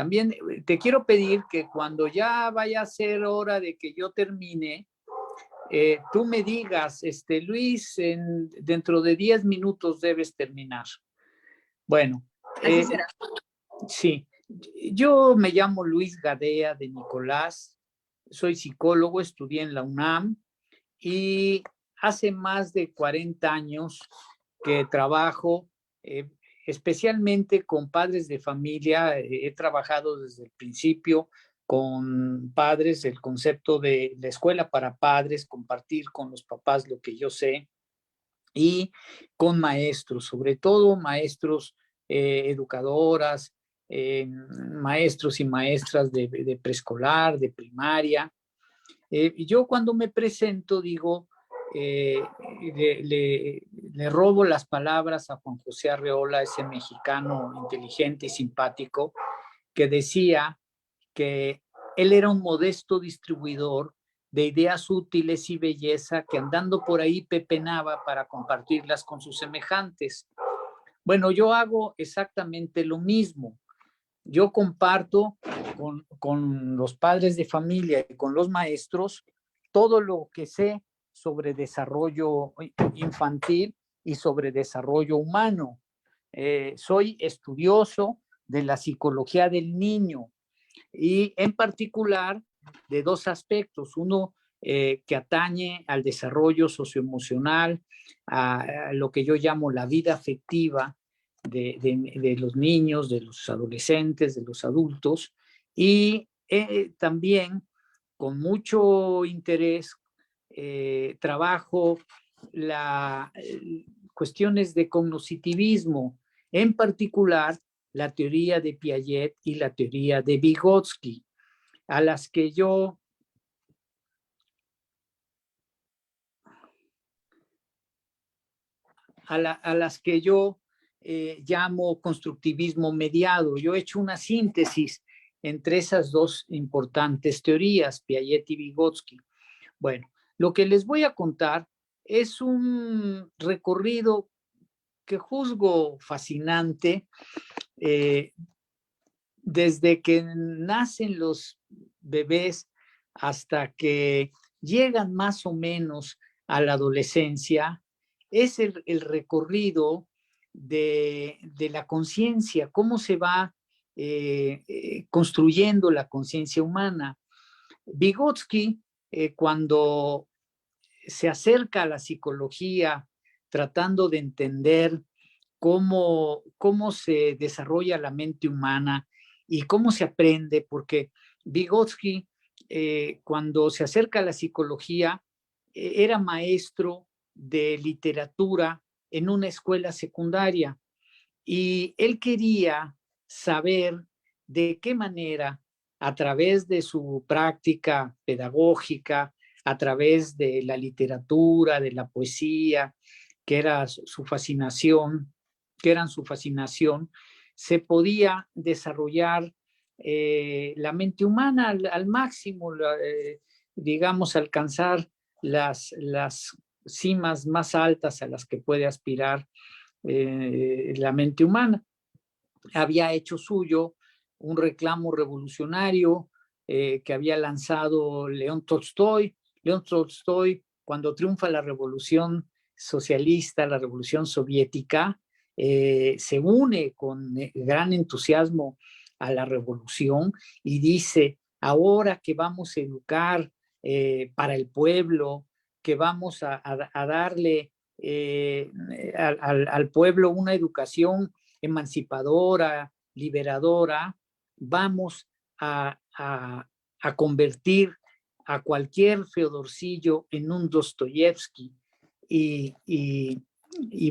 También te quiero pedir que cuando ya vaya a ser hora de que yo termine, tú me digas, Luis, dentro de 10 minutos debes terminar. Bueno, así será. Sí, yo me llamo Luis Gadea de Nicolás, soy psicólogo, estudié en la UNAM y hace más de 40 años que trabajo especialmente con padres de familia. He trabajado desde el principio con padres, el concepto de la escuela para padres, compartir con los papás lo que yo sé, y con maestros, sobre todo maestros, educadoras, maestros y maestras de preescolar, de primaria. Yo cuando me presento digo, le robo las palabras a Juan José Arreola, ese mexicano inteligente y simpático, que decía que él era un modesto distribuidor de ideas útiles y belleza que andando por ahí pepenaba para compartirlas con sus semejantes. Bueno, yo hago exactamente lo mismo. Yo comparto con los padres de familia y con los maestros todo lo que sé sobre desarrollo infantil y sobre desarrollo humano. Soy estudioso de la psicología del niño y en particular de dos aspectos. Uno que atañe al desarrollo socioemocional, a lo que yo llamo la vida afectiva de los niños, de los adolescentes, de los adultos, y también con mucho interés trabajo cuestiones de cognitivismo, en particular la teoría de Piaget y la teoría de Vygotsky, a las que yo llamo constructivismo mediado. Yo he hecho una síntesis entre esas dos importantes teorías, Piaget y Vygotsky. Bueno, lo que les voy a contar es un recorrido que juzgo fascinante, desde que nacen los bebés hasta que llegan más o menos a la adolescencia. Es el recorrido de la conciencia, cómo se va construyendo la conciencia humana. Vygotsky, cuando se acerca a la psicología tratando de entender cómo se desarrolla la mente humana y cómo se aprende, porque Vygotsky, cuando se acerca a la psicología, era maestro de literatura en una escuela secundaria y él quería saber de qué manera, a través de su práctica pedagógica, a través de la literatura, de la poesía, que era su fascinación, que eran su fascinación, se podía desarrollar la mente humana al máximo, digamos, alcanzar las cimas más altas a las que puede aspirar la mente humana. Había hecho suyo un reclamo revolucionario que había lanzado León Tolstoy. León Tolstoy, cuando triunfa la revolución socialista, la revolución soviética, se une con gran entusiasmo a la revolución y dice, ahora que vamos a educar para el pueblo, que vamos a darle al pueblo una educación emancipadora, liberadora, vamos a convertir a cualquier Feodorcillo en un Dostoyevsky. Y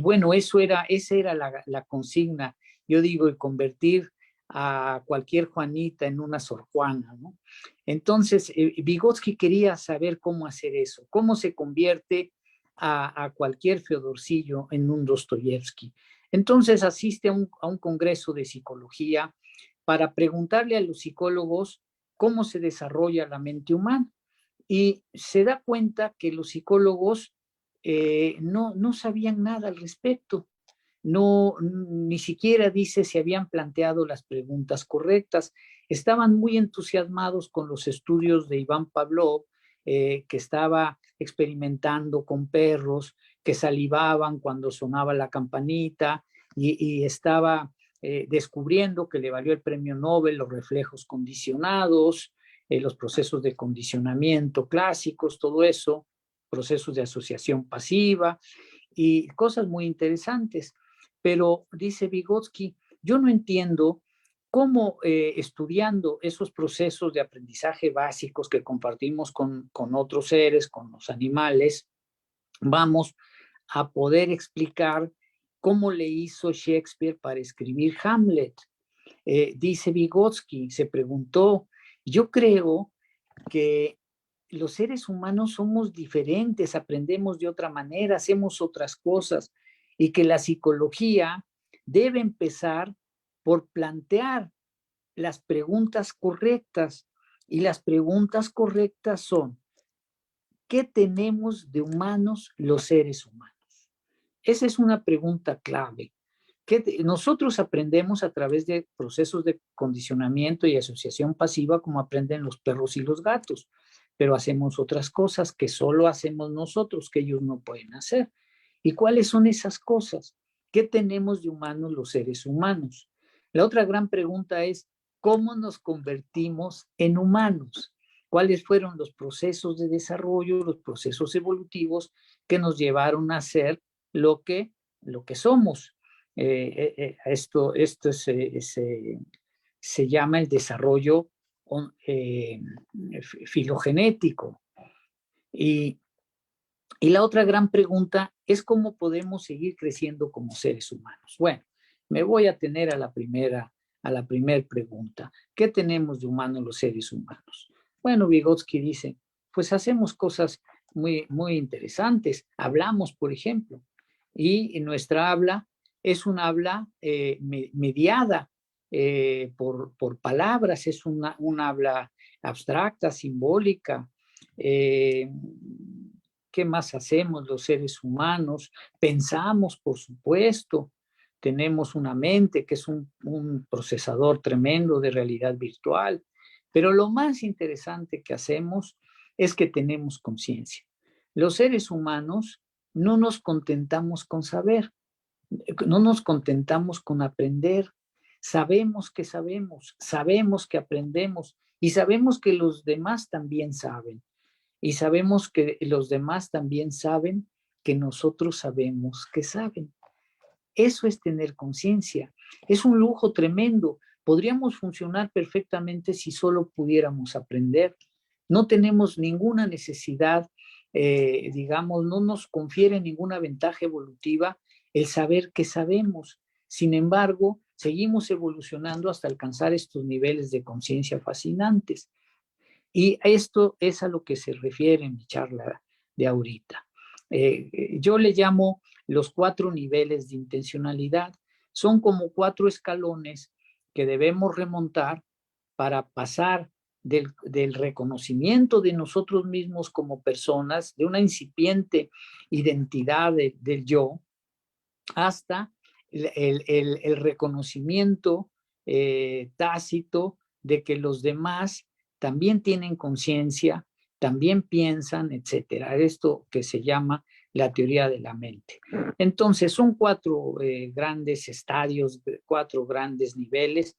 bueno, esa era la consigna. Yo digo, y convertir a cualquier Juanita en una Sor Juana, ¿no? Entonces, Vygotsky quería saber cómo hacer eso, cómo se convierte a cualquier Feodorcillo en un Dostoyevsky. Entonces asiste a un congreso de psicología para preguntarle a los psicólogos cómo se desarrolla la mente humana. Y se da cuenta que los psicólogos no sabían nada al respecto. no, ni siquiera dice si habían planteado las preguntas correctas. Estaban muy entusiasmados con los estudios de Iván Pavlov, que estaba experimentando con perros que salivaban cuando sonaba la campanita y estaba descubriendo, que le valió el premio Nobel, los reflejos condicionados, los procesos de condicionamiento clásicos, todo eso, procesos de asociación pasiva y cosas muy interesantes. Pero dice Vygotsky, yo no entiendo cómo estudiando esos procesos de aprendizaje básicos que compartimos con otros seres, con los animales, vamos a poder explicar cómo le hizo Shakespeare para escribir Hamlet. Dice Vygotsky, se preguntó, yo creo que los seres humanos somos diferentes, aprendemos de otra manera, hacemos otras cosas y que la psicología debe empezar por plantear las preguntas correctas. Y las preguntas correctas son, ¿qué tenemos de humanos los seres humanos? Esa es una pregunta clave. Nosotros aprendemos a través de procesos de condicionamiento y asociación pasiva como aprenden los perros y los gatos, pero hacemos otras cosas que solo hacemos nosotros, que ellos no pueden hacer. ¿Y cuáles son esas cosas? ¿Qué tenemos de humanos los seres humanos? La otra gran pregunta es, ¿cómo nos convertimos en humanos? ¿Cuáles fueron los procesos de desarrollo, los procesos evolutivos que nos llevaron a ser lo que somos? Esto se llama el desarrollo filogenético. Y la otra gran pregunta es cómo podemos seguir creciendo como seres humanos. Bueno, me voy a tener a la primera pregunta. ¿Qué tenemos de humanos los seres humanos? Bueno, Vygotsky dice, pues hacemos cosas muy, muy interesantes. Hablamos, por ejemplo, y nuestra habla es un habla mediada por palabras, es una habla abstracta, simbólica. ¿Qué más hacemos los seres humanos? Pensamos, por supuesto. Tenemos una mente que es un procesador tremendo de realidad virtual. Pero lo más interesante que hacemos es que tenemos conciencia. Los seres humanos no nos contentamos con saber, no nos contentamos con aprender. Sabemos que aprendemos y sabemos que los demás también saben. Y sabemos que los demás también saben que nosotros sabemos que saben. Eso es tener conciencia. Es un lujo tremendo. Podríamos funcionar perfectamente si solo pudiéramos aprender. No tenemos ninguna necesidad, digamos, no nos confiere ninguna ventaja evolutiva el saber que sabemos. Sin embargo, seguimos evolucionando hasta alcanzar estos niveles de conciencia fascinantes. Y esto es a lo que se refiere mi charla de ahorita. Yo le llamo los 4 niveles de intencionalidad. Son como 4 escalones que debemos remontar para pasar del reconocimiento de nosotros mismos como personas, de una incipiente identidad del yo, hasta el reconocimiento tácito de que los demás también tienen conciencia, también piensan, etcétera. Esto que se llama la teoría de la mente. Entonces, son 4 grandes estadios, 4 grandes niveles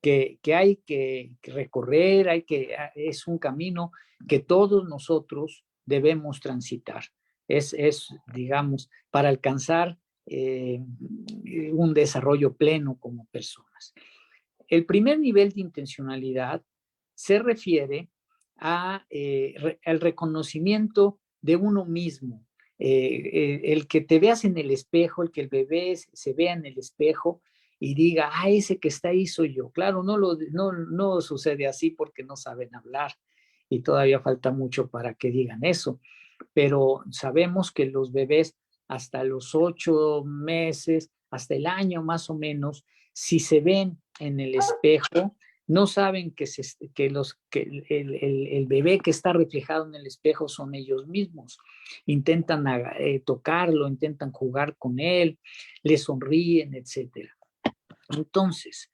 que hay que recorrer, es un camino que todos nosotros debemos transitar. Digamos, para alcanzar un desarrollo pleno como personas. El primer nivel de intencionalidad se refiere al reconocimiento de uno mismo. El que te veas en el espejo, el que el bebé se vea en el espejo y diga, ese que está ahí soy yo. Claro, no sucede así porque no saben hablar y todavía falta mucho para que digan eso, pero sabemos que los bebés hasta los 8 meses, hasta el año más o menos, si se ven en el espejo, no saben que el bebé que está reflejado en el espejo son ellos mismos. Intentan tocarlo, intentan jugar con él, le sonríen, etc. Entonces,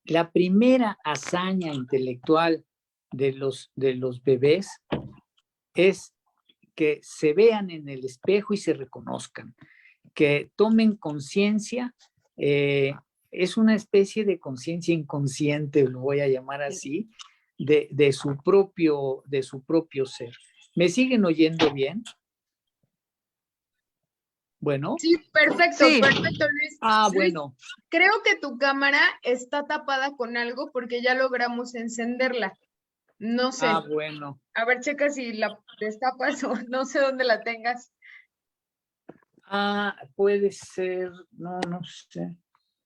la primera hazaña intelectual de los bebés es que se vean en el espejo y se reconozcan, que tomen conciencia. Es una especie de conciencia inconsciente, lo voy a llamar así, de su propio ser. ¿Me siguen oyendo bien? Bueno. Sí, perfecto, Sí. perfecto, Luis. Ah, Luis, bueno. creo que tu cámara está tapada con algo porque ya logramos encenderla. No sé. Ah, bueno. A ver, checa si la destapas o no sé dónde la tengas. Ah, puede ser, no sé.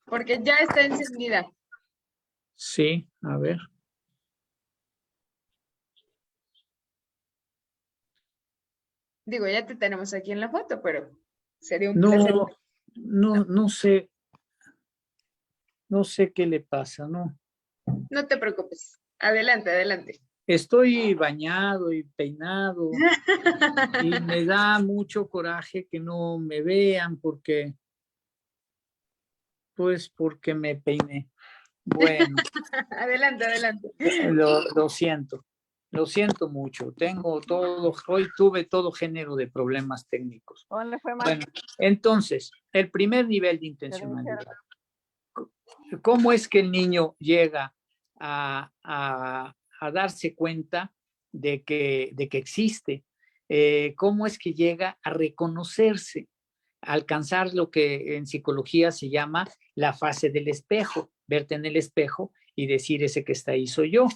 Porque ya está encendida. Sí, a ver. Digo, ya te tenemos aquí en la foto, pero sería un placer. No sé. No sé qué le pasa, ¿no? No te preocupes. Adelante, adelante. Estoy bañado y peinado y me da mucho coraje que no me vean porque me peiné. Bueno, Adelante, adelante. lo siento mucho. Hoy tuve todo género de problemas técnicos. ¿Dónde fue más? Bueno, entonces, el primer nivel de intencionalidad. ¿Cómo es que el niño llega a darse cuenta de que existe? ¿Cómo es que llega a reconocerse, a alcanzar lo que en psicología se llama la fase del espejo, verte en el espejo y decir ese que está ahí soy yo?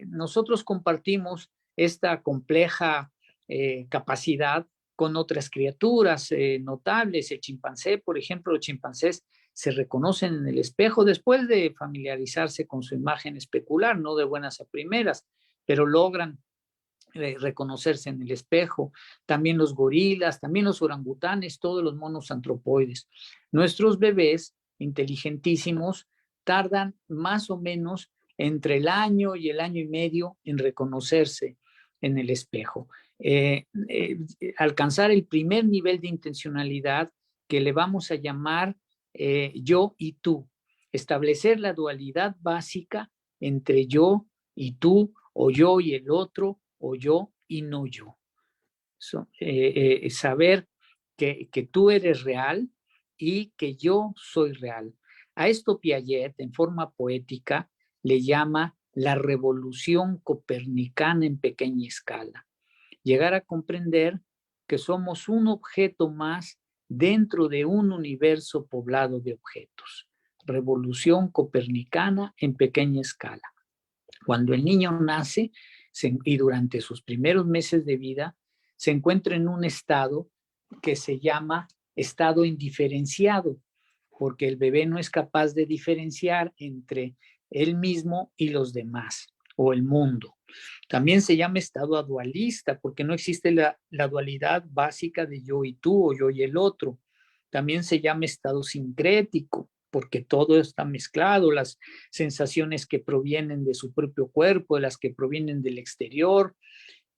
Nosotros compartimos esta compleja capacidad con otras criaturas notables. El chimpancé, por ejemplo, los chimpancés se reconocen en el espejo después de familiarizarse con su imagen especular, no de buenas a primeras, pero logran reconocerse en el espejo. También los gorilas, también los orangutanes, todos los monos antropoides. Nuestros bebés inteligentísimos tardan más o menos entre el año y el año y medio en reconocerse en el espejo. Alcanzar el primer nivel de intencionalidad que le vamos a llamar yo y tú. Establecer la dualidad básica entre yo y tú, o yo y el otro, o yo y no yo. Saber que tú eres real y que yo soy real. A esto Piaget, en forma poética, le llama la revolución copernicana en pequeña escala. Llegar a comprender que somos un objeto más dentro de un universo poblado de objetos. Revolución copernicana en pequeña escala. Cuando el niño nace y durante sus primeros meses de vida, se encuentra en un estado que se llama estado indiferenciado, porque el bebé no es capaz de diferenciar entre él mismo y los demás o el mundo. También se llama estado adualista, porque no existe la dualidad básica de yo y tú o yo y el otro. También se llama estado sincrético, porque todo está mezclado, las sensaciones que provienen de su propio cuerpo, de las que provienen del exterior.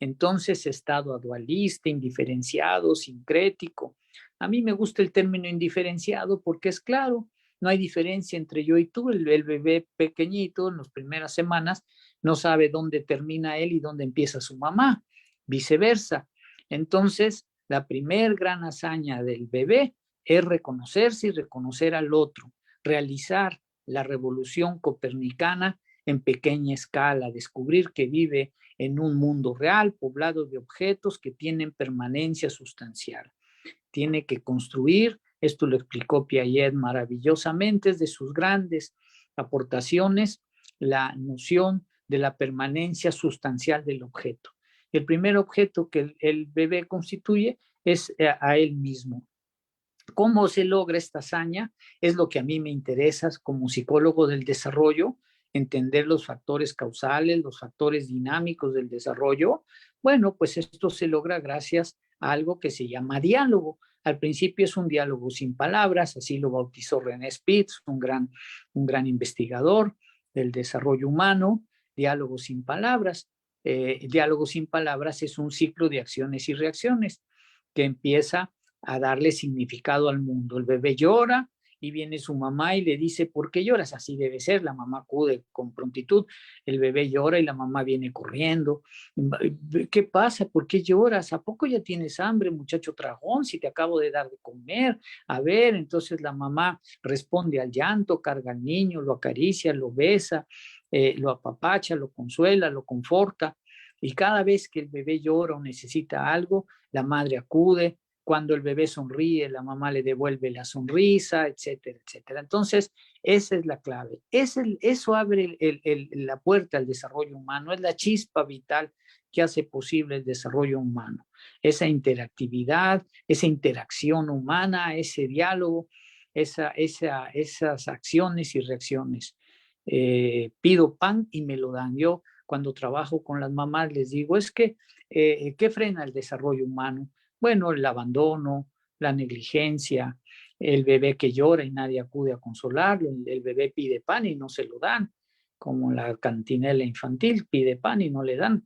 Entonces, estado dualista, indiferenciado, sincrético. A mí me gusta el término indiferenciado porque es claro, no hay diferencia entre yo y tú. El bebé pequeñito en las primeras semanas no sabe dónde termina él y dónde empieza su mamá, viceversa. Entonces, la primer gran hazaña del bebé es reconocerse y reconocer al otro, realizar la revolución copernicana en pequeña escala, descubrir que vive en un mundo real, poblado de objetos que tienen permanencia sustancial. Tiene que construir, esto lo explicó Piaget maravillosamente, es de sus grandes aportaciones, la noción de la permanencia sustancial del objeto. El primer objeto que el bebé constituye es a él mismo. ¿Cómo se logra esta hazaña? Es lo que a mí me interesa como psicólogo del desarrollo, entender los factores causales, los factores dinámicos del desarrollo. Bueno, pues esto se logra gracias a algo que se llama diálogo. Al principio es un diálogo sin palabras, así lo bautizó René Spitz, un gran investigador. del desarrollo humano, diálogo sin palabras. Diálogo sin palabras es un ciclo de acciones y reacciones que empieza a darle significado al mundo. El bebé llora y viene su mamá y le dice, ¿por qué lloras? Así debe ser. La mamá acude con prontitud. El bebé llora y la mamá viene corriendo. ¿Qué pasa? ¿Por qué lloras? ¿A poco ya tienes hambre, muchacho tragón? Si te acabo de dar de comer. A ver, entonces la mamá responde al llanto, carga al niño, lo acaricia, lo besa, lo apapacha, lo consuela, lo conforta. Y cada vez que el bebé llora o necesita algo, la madre acude. Cuando el bebé sonríe, la mamá le devuelve la sonrisa, etcétera, etcétera. Entonces, esa es la clave. Eso abre la puerta al desarrollo humano, es la chispa vital que hace posible el desarrollo humano. Esa interactividad, esa interacción humana, ese diálogo, esas acciones y reacciones. Pido pan y me lo dan. Yo cuando trabajo con las mamás les digo, es que, ¿qué frena el desarrollo humano? Bueno, el abandono, la negligencia, el bebé que llora y nadie acude a consolarlo, el bebé pide pan y no se lo dan, como la cantinela infantil pide pan y no le dan,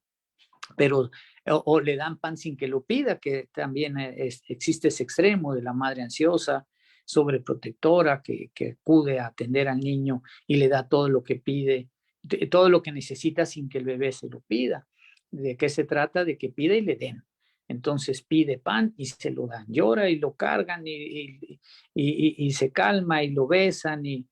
pero o le dan pan sin que lo pida, que también existe ese extremo de la madre ansiosa, sobreprotectora, que acude a atender al niño y le da todo lo que pide, todo lo que necesita sin que el bebé se lo pida. ¿De qué se trata? De que pide y le den. Entonces pide pan y se lo dan, llora y lo cargan y se calma y lo besan y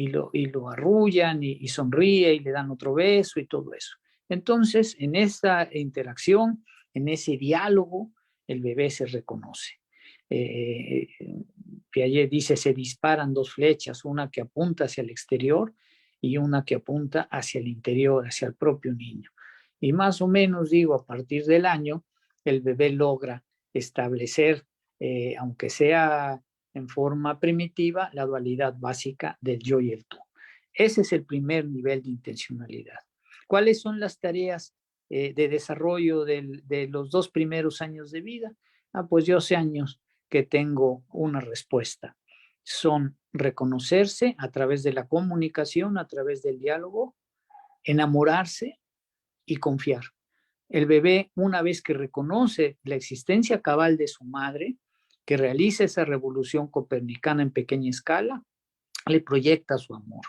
lo arrullan y sonríe y le dan otro beso y todo eso. Entonces, en esa interacción, en ese diálogo, el bebé se reconoce. Piaget dice, se disparan dos flechas, una que apunta hacia el exterior y una que apunta hacia el interior, hacia el propio niño. Y más o menos digo, a partir del año, el bebé logra establecer, aunque sea en forma primitiva, la dualidad básica del yo y el tú. Ese es el primer nivel de intencionalidad. ¿Cuáles son las tareas de desarrollo de los 2 primeros años de vida? Pues yo hace años que tengo una respuesta. Son reconocerse a través de la comunicación, a través del diálogo, enamorarse y confiar. El bebé, una vez que reconoce la existencia cabal de su madre, que realiza esa revolución copernicana en pequeña escala, le proyecta su amor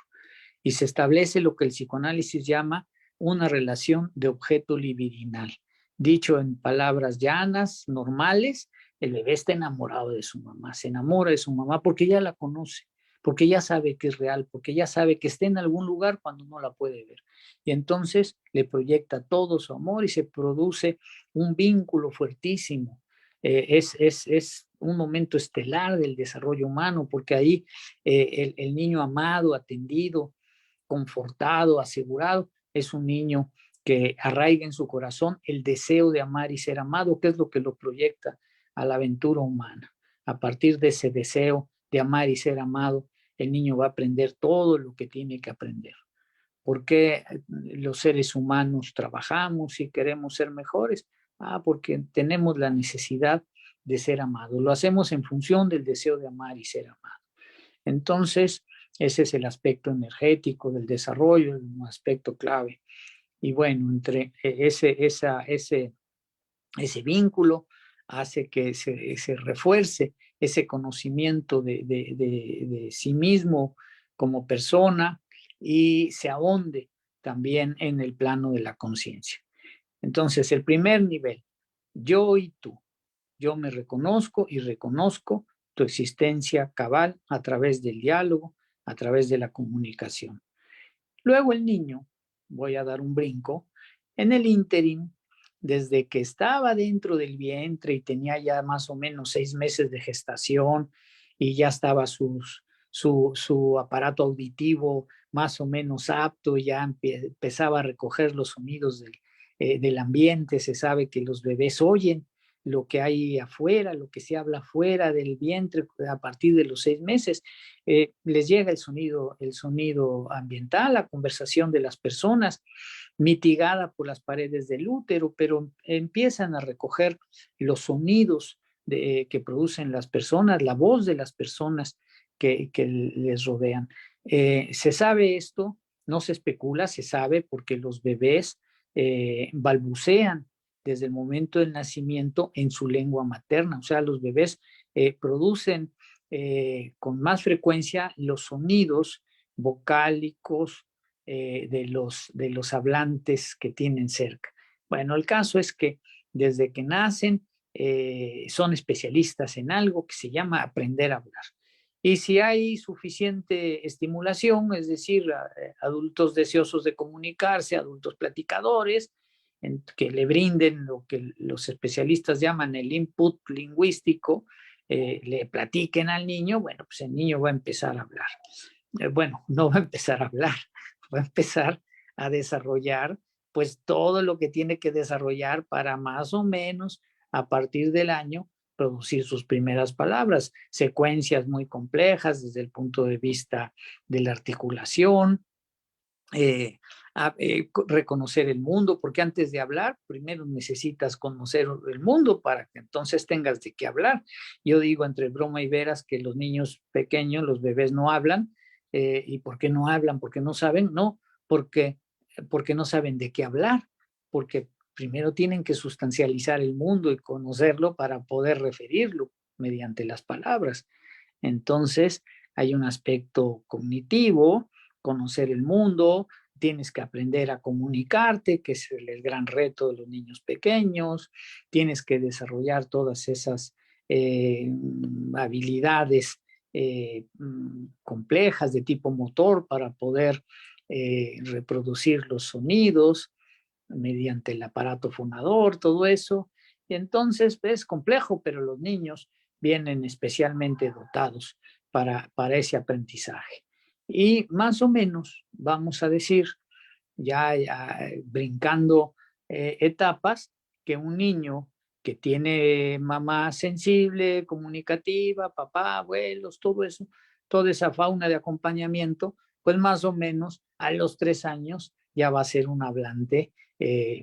y se establece lo que el psicoanálisis llama una relación de objeto libidinal. Dicho en palabras llanas, normales, el bebé está enamorado de su mamá, se enamora de su mamá porque ya la conoce, porque ya sabe que es real, porque ya sabe que está en algún lugar cuando no la puede ver. Y entonces le proyecta todo su amor y se produce un vínculo fuertísimo. Es un momento estelar del desarrollo humano, porque ahí el niño amado, atendido, confortado, asegurado, es un niño que arraiga en su corazón el deseo de amar y ser amado, que es lo que lo proyecta a la aventura humana. A partir de ese deseo de amar y ser amado, el niño va a aprender todo lo que tiene que aprender. ¿Por qué los seres humanos trabajamos y queremos ser mejores? Porque tenemos la necesidad de ser amados. Lo hacemos en función del deseo de amar y ser amado. Entonces, ese es el aspecto energético del desarrollo, un aspecto clave. Y bueno, entre ese vínculo hace que se refuerce ese conocimiento de sí mismo como persona y se ahonde también en el plano de la conciencia. Entonces, el primer nivel, yo y tú. Yo me reconozco y reconozco tu existencia cabal a través del diálogo, a través de la comunicación. Luego el niño, voy a dar un brinco, en el ínterin, desde que estaba dentro del vientre y tenía ya más o menos 6 meses de gestación y ya estaba su aparato auditivo más o menos apto, ya empezaba a recoger los sonidos del ambiente, se sabe que los bebés oyen lo que hay afuera, lo que se habla afuera del vientre a partir de los 6 meses. Les llega el sonido ambiental, la conversación de las personas, mitigada por las paredes del útero, pero empiezan a recoger los sonidos que producen las personas, la voz de las personas que les rodean. Se sabe esto No se especula, se sabe porque los bebés balbucean desde el momento del nacimiento en su lengua materna. O sea, los bebés producen con más frecuencia los sonidos vocálicos de los hablantes que tienen cerca. Bueno, el caso es que desde que nacen son especialistas en algo que se llama aprender a hablar. Y si hay suficiente estimulación, es decir, adultos deseosos de comunicarse, adultos platicadores, que le brinden lo que los especialistas llaman el input lingüístico, le platiquen al niño, bueno, pues el niño va a empezar a hablar. Bueno, no va a empezar a hablar, va a empezar a desarrollar pues todo lo que tiene que desarrollar para más o menos a partir del año producir sus primeras palabras, secuencias muy complejas desde el punto de vista de la articulación, reconocer el mundo, porque antes de hablar, primero necesitas conocer el mundo para que entonces tengas de qué hablar. Yo digo entre broma y veras que los niños pequeños, los bebés no hablan, ¿y por qué no hablan? ¿Porque no saben? No, porque no saben de qué hablar, porque primero tienen que sustancializar el mundo y conocerlo para poder referirlo mediante las palabras. Entonces, hay un aspecto cognitivo, conocer el mundo, tienes que aprender a comunicarte, que es el gran reto de los niños pequeños, tienes que desarrollar todas esas habilidades complejas de tipo motor para poder reproducir los sonidos mediante el aparato fonador, todo eso. Y entonces es complejo, pero los niños vienen especialmente dotados para ese aprendizaje. Y más o menos, vamos a decir, ya brincando etapas, que un niño que tiene mamá sensible, comunicativa, papá, abuelos, todo eso, toda esa fauna de acompañamiento, pues más o menos a los 3 años ya va a ser un hablante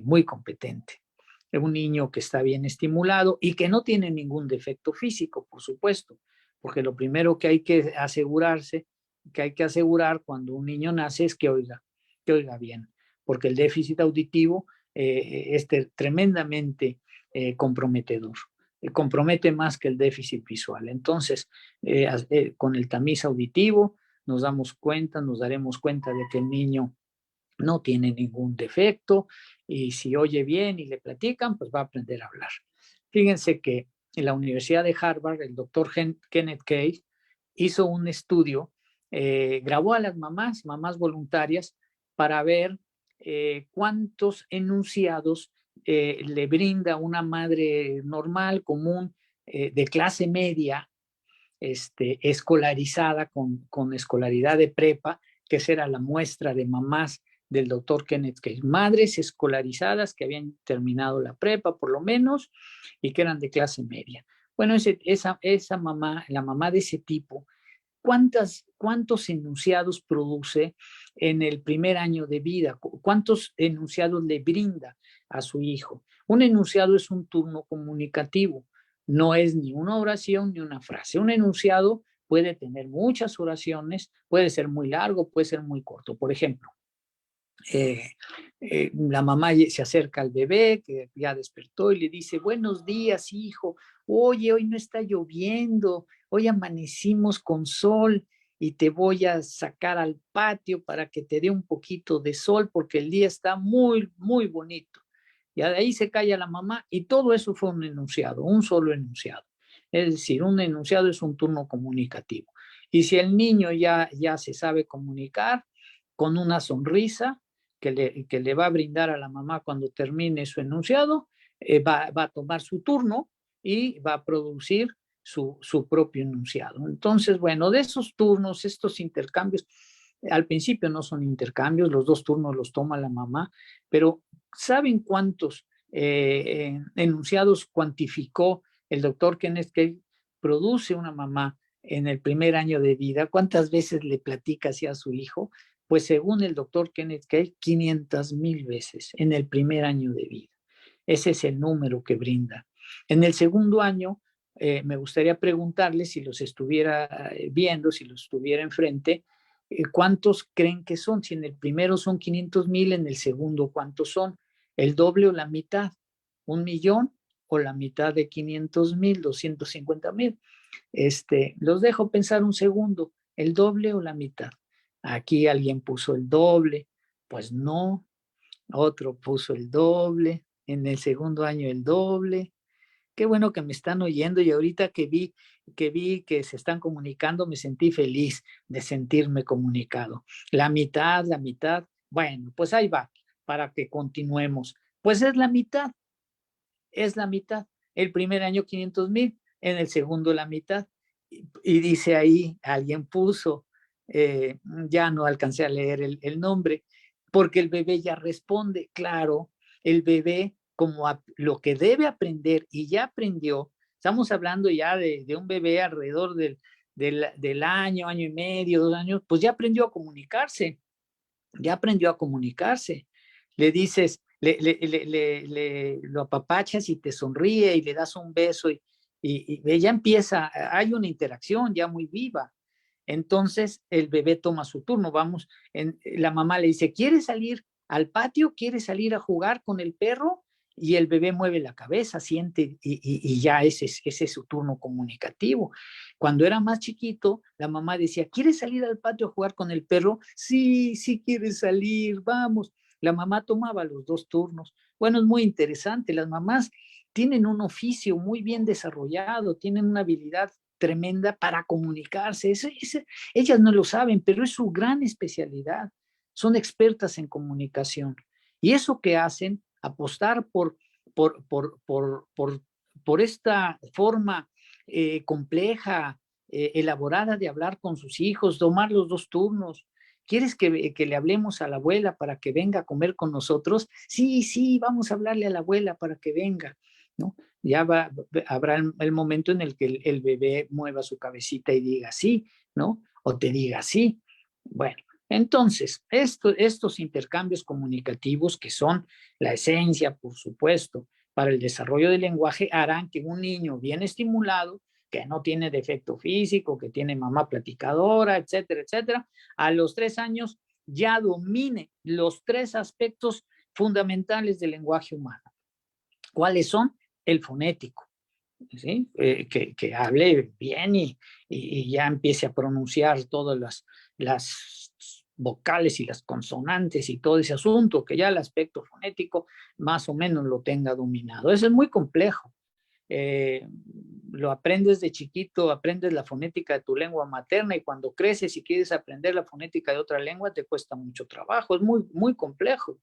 muy competente. Es un niño que está bien estimulado y que no tiene ningún defecto físico, por supuesto, porque lo primero que hay que asegurarse, que hay que asegurar cuando un niño nace es que oiga bien, porque el déficit auditivo es tremendamente comprometedor. Compromete más que el déficit visual. Entonces, con el tamiz auditivo nos daremos cuenta de que el niño no tiene ningún defecto y si oye bien y le platican, pues va a aprender a hablar. Fíjense que en la Universidad de Harvard, el doctor Kenneth Case hizo un estudio, grabó a las mamás voluntarias, para ver cuántos enunciados le brinda una madre normal, común, de clase media, escolarizada con escolaridad de prepa, que esa era la muestra de mamás del doctor Kenneth Case, madres escolarizadas que habían terminado la prepa por lo menos y que eran de clase media. Bueno, esa mamá, la mamá de ese tipo, ¿cuántos enunciados produce en el primer año de vida? ¿Cuántos enunciados le brinda a su hijo? Un enunciado es un turno comunicativo, no es ni una oración ni una frase. Un enunciado puede tener muchas oraciones, puede ser muy largo, puede ser muy corto. Por ejemplo, la mamá se acerca al bebé que ya despertó y le dice, buenos días, hijo. Oye, hoy no está lloviendo, hoy amanecimos con sol y te voy a sacar al patio para que te dé un poquito de sol porque el día está muy, muy bonito. Y ahí se calla la mamá y todo eso fue un enunciado, un solo enunciado. Es decir, un enunciado es un turno comunicativo. Y si el niño ya se sabe comunicar con una sonrisa, que le va a brindar a la mamá cuando termine su enunciado, va a tomar su turno y va a producir su propio enunciado. Entonces, bueno, de esos turnos, estos intercambios, al principio no son intercambios, los dos turnos los toma la mamá, pero ¿saben cuántos enunciados cuantificó el doctor Kenneth Case? Produce una mamá en el primer año de vida? ¿Cuántas veces le platica así a su hijo? Pues según el doctor Kenneth Case, 500,000 veces en el primer año de vida. Ese es el número que brinda. En el segundo año, me gustaría preguntarle si los estuviera viendo, si los estuviera enfrente, ¿Cuántos creen que son? Si en el primero son 500,000, en el segundo, ¿cuántos son? ¿El doble o la mitad? ¿1,000,000 o la mitad de 500,000, 250,000? Los dejo pensar un segundo, ¿el doble o la mitad? Aquí alguien puso el doble, pues no, otro puso el doble, en el segundo año el doble. Qué bueno que me están oyendo, y ahorita que se están comunicando, me sentí feliz de sentirme comunicado. La mitad, bueno, pues ahí va, para que continuemos. Pues es la mitad. El primer año 500,000, en el segundo la mitad. Y dice ahí, alguien puso, ya no alcancé a leer el nombre, porque el bebé ya responde, claro, el bebé como lo que debe aprender y ya aprendió. Estamos hablando ya de un bebé alrededor del año, año y medio, 2 años, pues ya aprendió a comunicarse, ya aprendió a comunicarse. Le dices, lo apapachas y te sonríe y le das un beso y ella empieza, hay una interacción ya muy viva. Entonces el bebé toma su turno, vamos, la mamá le dice, ¿quieres salir al patio? ¿Quieres salir a jugar con el perro? Y el bebé mueve la cabeza, siente, y ya ese es su turno comunicativo. Cuando era más chiquito, la mamá decía, ¿quieres salir al patio a jugar con el perro? Sí, sí quieres salir, vamos. La mamá tomaba los 2 turnos. Bueno, es muy interesante. Las mamás tienen un oficio muy bien desarrollado, tienen una habilidad tremenda para comunicarse. Ellas no lo saben, pero es su gran especialidad. Son expertas en comunicación. Y eso que hacen, apostar por, por, por, por, por esta forma compleja, elaborada de hablar con sus hijos, tomar los 2 turnos. ¿Quieres que le hablemos a la abuela para que venga a comer con nosotros? Sí, sí, vamos a hablarle a la abuela para que venga, ¿no? Ya habrá el momento en el que el bebé mueva su cabecita y diga sí, ¿no? O te diga sí. Bueno, entonces, estos intercambios comunicativos, que son la esencia, por supuesto, para el desarrollo del lenguaje, harán que un niño bien estimulado, que no tiene defecto físico, que tiene mamá platicadora, etcétera, etcétera, a los 3 años ya domine los 3 aspectos fundamentales del lenguaje humano. ¿Cuáles son? El fonético, ¿sí? Que hable bien y ya empiece a pronunciar todas las vocales y las consonantes y todo ese asunto, que ya el aspecto fonético más o menos lo tenga dominado. Eso es muy complejo. eh, lo aprendes de chiquito, aprendes la fonética de tu lengua materna, y cuando creces y quieres aprender la fonética de otra lengua te cuesta mucho trabajo, es muy, muy complejo,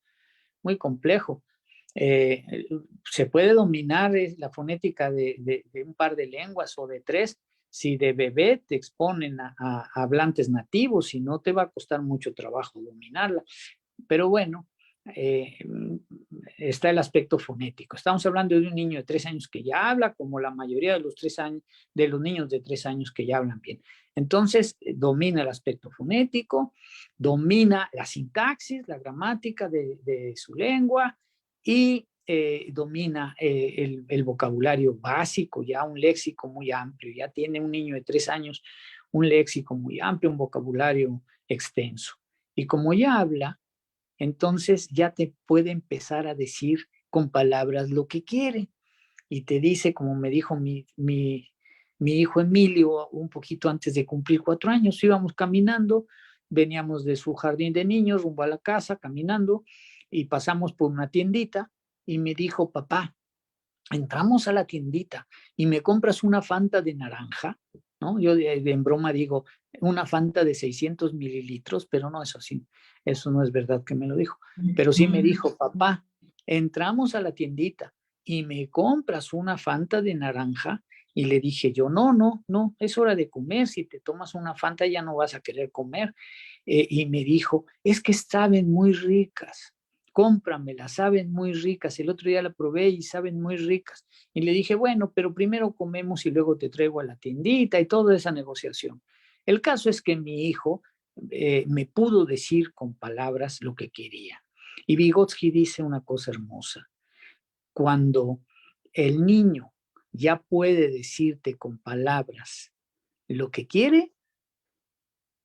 muy complejo. Eh, Se puede dominar la fonética de un par de lenguas o de 3 si de bebé te exponen a hablantes nativos, si no te va a costar mucho trabajo dominarla. Pero bueno, eh, está el aspecto fonético. Estamos hablando de un niño de 3 años que ya habla, como la mayoría de los 3 años, de los niños de 3 años que ya hablan bien. Entonces, domina el aspecto fonético, domina la sintaxis, la gramática de su lengua, y domina el vocabulario básico, ya un léxico muy amplio. Ya tiene un niño de 3 años un léxico muy amplio, un vocabulario extenso. Y como ya habla, entonces ya te puede empezar a decir con palabras lo que quiere. Y te dice, como me dijo mi hijo Emilio, un poquito antes de cumplir 4 años, íbamos caminando, veníamos de su jardín de niños rumbo a la casa, caminando, y pasamos por una tiendita, y me dijo, papá, entramos a la tiendita y me compras una Fanta de naranja, ¿no? Yo en broma digo, una Fanta de 600 mililitros, pero no, eso no es verdad que me lo dijo. Pero sí me dijo, papá, entramos a la tiendita y me compras una Fanta de naranja. Y le dije yo, no, no, no, es hora de comer. Si te tomas una Fanta ya no vas a querer comer. Y me dijo, es que saben muy ricas, cómpramelas, saben muy ricas. El otro día la probé y saben muy ricas. Y le dije, bueno, pero primero comemos y luego te traigo a la tiendita, y toda esa negociación. El caso es que mi hijo me pudo decir con palabras lo que quería. Y Vygotsky dice una cosa hermosa: cuando el niño ya puede decirte con palabras lo que quiere,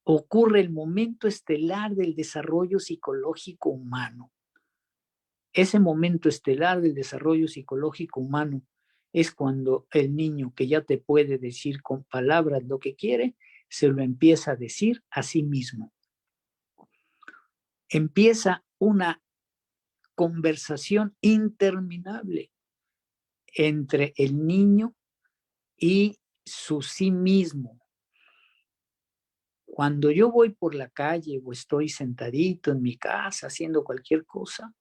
ocurre el momento estelar del desarrollo psicológico humano. Ese momento estelar del desarrollo psicológico humano es cuando el niño que ya te puede decir con palabras lo que quiere, se lo empieza a decir a sí mismo. Empieza una conversación interminable entre el niño y su sí mismo. Cuando yo voy por la calle o estoy sentadito en mi casa haciendo cualquier cosa,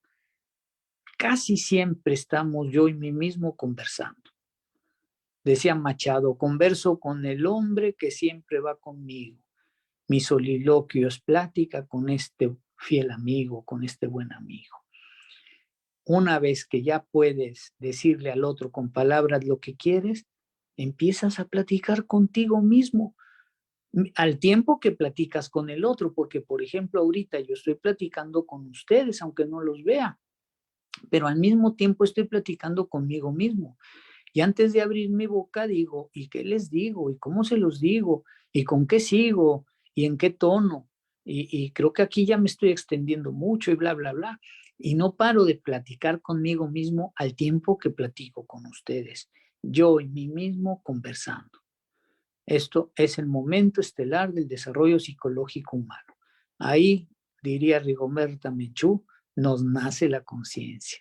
casi siempre estamos yo y mí mismo conversando. Decía Machado, converso con el hombre que siempre va conmigo. Mi soliloquio es plática con este fiel amigo, con este buen amigo. Una vez que ya puedes decirle al otro con palabras lo que quieres, empiezas a platicar contigo mismo al tiempo que platicas con el otro, porque por ejemplo ahorita yo estoy platicando con ustedes, aunque no los vea, pero al mismo tiempo estoy platicando conmigo mismo. Y antes de abrir mi boca digo, ¿y qué les digo? ¿Y cómo se los digo? ¿Y con qué sigo? ¿Y en qué tono? Y creo que aquí ya me estoy extendiendo mucho y bla, bla, bla. Y no paro de platicar conmigo mismo al tiempo que platico con ustedes. Yo y mí mismo conversando. Esto es el momento estelar del desarrollo psicológico humano. Ahí, diría Rigoberta Menchú, nos nace la conciencia.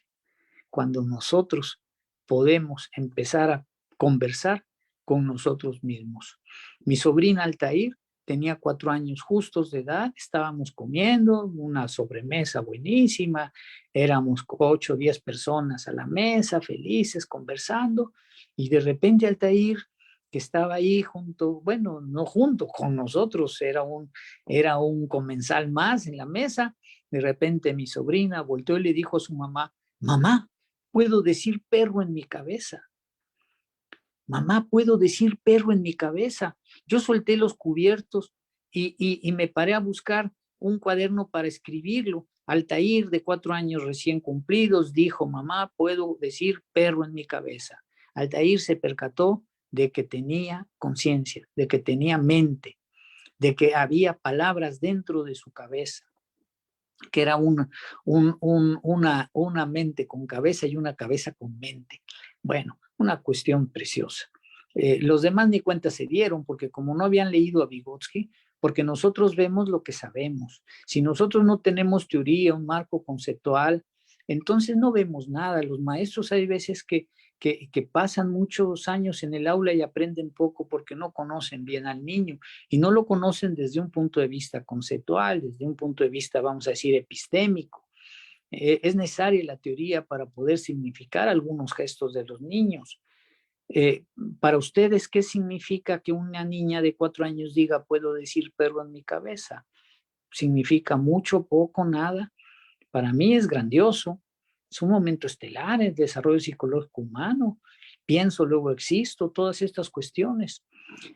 Cuando nosotros podemos empezar a conversar con nosotros mismos. Mi sobrina Altair tenía 4 años justos de edad, estábamos comiendo una sobremesa buenísima, éramos 8 o 10 personas a la mesa, felices, conversando, y de repente Altair, que estaba ahí junto, bueno, no junto con nosotros, era un comensal más en la mesa, de repente mi sobrina volteó y le dijo a su mamá, mamá, puedo decir perro en mi cabeza. Mamá, puedo decir perro en mi cabeza. Yo solté los cubiertos y me paré a buscar un cuaderno para escribirlo. Altair, de 4 años recién cumplidos, dijo, mamá, puedo decir perro en mi cabeza. Altair se percató de que tenía conciencia, de que tenía mente, de que había palabras dentro de su cabeza, que era una mente con cabeza y una cabeza con mente. Bueno, una cuestión preciosa. Los demás ni cuenta se dieron porque como no habían leído a Vygotsky, porque nosotros vemos lo que sabemos. Si nosotros no tenemos teoría, un marco conceptual, entonces no vemos nada. Los maestros hay veces que pasan muchos años en el aula y aprenden poco porque no conocen bien al niño y no lo conocen desde un punto de vista conceptual, desde un punto de vista, vamos a decir, epistémico. Es necesaria la teoría para poder significar algunos gestos de los niños. Eh, para ustedes, ¿qué significa que una niña de 4 años diga, puedo decir perro en mi cabeza? ¿Significa mucho, poco, nada? Para mí es grandioso. Es un momento estelar en el desarrollo psicológico humano. Pienso, luego existo, todas estas cuestiones.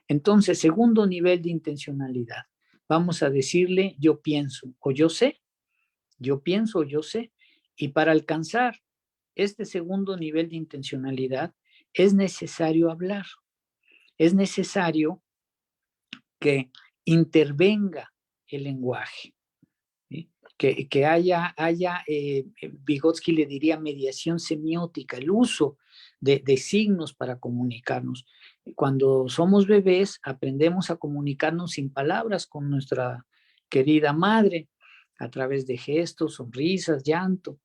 Entonces, segundo nivel de intencionalidad. Vamos a decirle yo pienso o yo sé, yo pienso o yo sé. Y para alcanzar este segundo nivel de intencionalidad es necesario hablar, es necesario que intervenga el lenguaje, ¿sí? Que haya Vygotsky le diría mediación semiótica, el uso de signos para comunicarnos. Cuando somos bebés, aprendemos a comunicarnos sin palabras con nuestra querida madre, a través de gestos, sonrisas, llanto.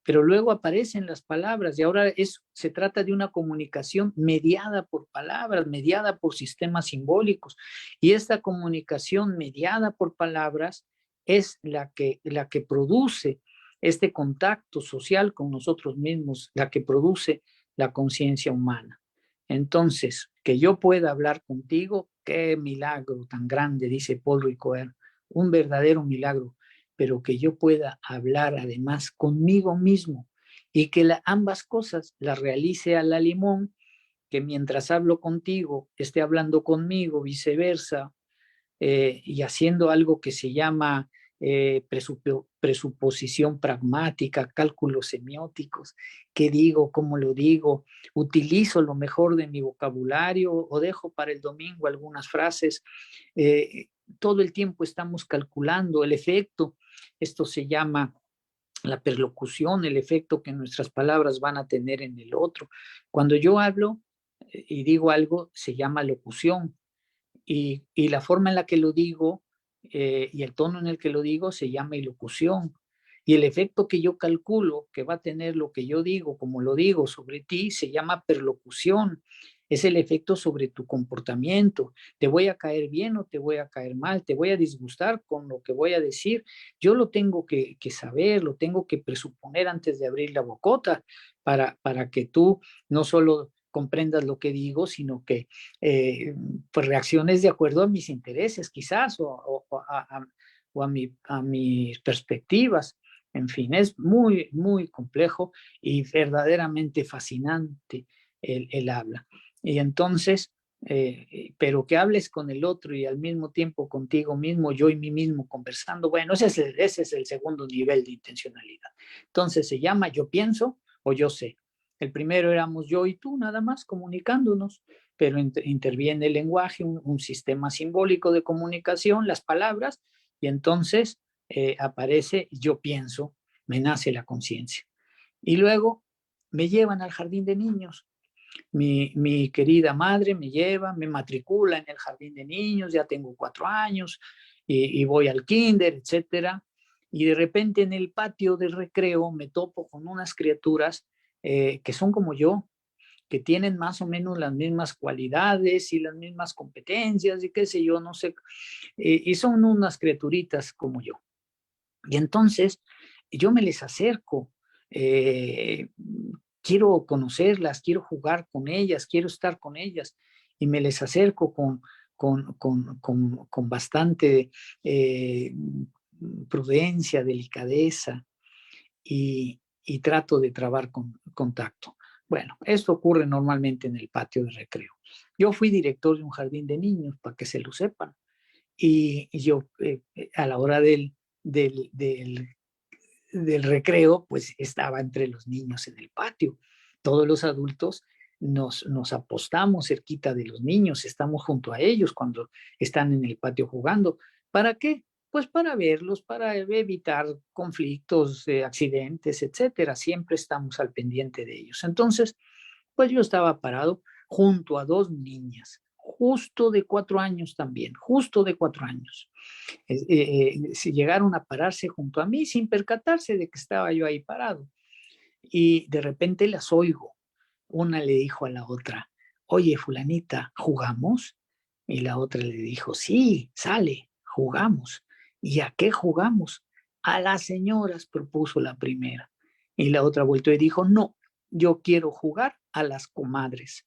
Pero luego aparecen las palabras y ahora se trata de una comunicación mediada por palabras, mediada por sistemas simbólicos. Y esta comunicación mediada por palabras es la que produce este contacto social con nosotros mismos, la que produce la conciencia humana. Entonces, que yo pueda hablar contigo, qué milagro tan grande, dice Paul Ricoeur, un verdadero milagro, pero que yo pueda hablar además conmigo mismo y que ambas cosas las realice a la limón, que mientras hablo contigo esté hablando conmigo, viceversa, y haciendo algo que se llama presuposición pragmática, cálculos semióticos, qué digo, cómo lo digo, utilizo lo mejor de mi vocabulario o dejo para el domingo algunas frases. todo el tiempo estamos calculando el efecto. Esto se llama la perlocución, el efecto que nuestras palabras van a tener en el otro. Cuando yo hablo y digo algo, se llama locución. Y la forma en la que lo digo y el tono en el que lo digo se llama ilocución. Y el efecto que yo calculo que va a tener lo que yo digo, como lo digo sobre ti, se llama perlocución. Es el efecto sobre tu comportamiento. Te voy a caer bien o te voy a caer mal, te voy a disgustar con lo que voy a decir. Yo lo tengo que saber, lo tengo que presuponer antes de abrir la bocota para que tú no solo comprendas lo que digo, sino que pues reacciones de acuerdo a mis intereses quizás o a mis perspectivas. En fin, es muy, muy complejo y verdaderamente fascinante el habla. Y entonces, pero que hables con el otro y al mismo tiempo contigo mismo, yo y mí mismo conversando, bueno, ese es el segundo nivel de intencionalidad. Entonces se llama yo pienso o yo sé. El primero éramos yo y tú nada más comunicándonos, pero interviene el lenguaje, un sistema simbólico de comunicación, las palabras, y entonces aparece yo pienso, me nace la conciencia. Y luego me llevan al jardín de niños. Mi querida madre me lleva, me matricula en el jardín de niños, ya tengo 4 años y voy al kinder, etcétera. Y de repente en el patio de recreo me topo con unas criaturas que son como yo, que tienen más o menos las mismas cualidades y las mismas competencias y qué sé yo, no sé, y son unas criaturitas como yo. Y entonces yo me les acerco, eh, quiero conocerlas, quiero jugar con ellas, quiero estar con ellas, y me les acerco con bastante prudencia, delicadeza, y trato de trabar contacto. Bueno, esto ocurre normalmente en el patio de recreo. Yo fui director de un jardín de niños, para que se lo sepan, y yo a la hora del, del, del recreo, pues estaba entre los niños en el patio. Todos los adultos nos apostamos cerquita de los niños, estamos junto a ellos cuando están en el patio jugando. ¿Para qué? Pues para verlos, para evitar conflictos, accidentes, etcétera. Siempre estamos al pendiente de ellos. Entonces, pues yo estaba parado junto a dos niñas, justo de 4 años también, justo de 4 años. Si llegaron a pararse junto a mí sin percatarse de que estaba yo ahí parado. Y de repente las oigo. Una le dijo a la otra, oye, fulanita, ¿jugamos? Y la otra le dijo, sí, sale, jugamos. ¿Y a qué jugamos? A las señoras, propuso la primera. Y la otra volvió y dijo, no, yo quiero jugar a las comadres.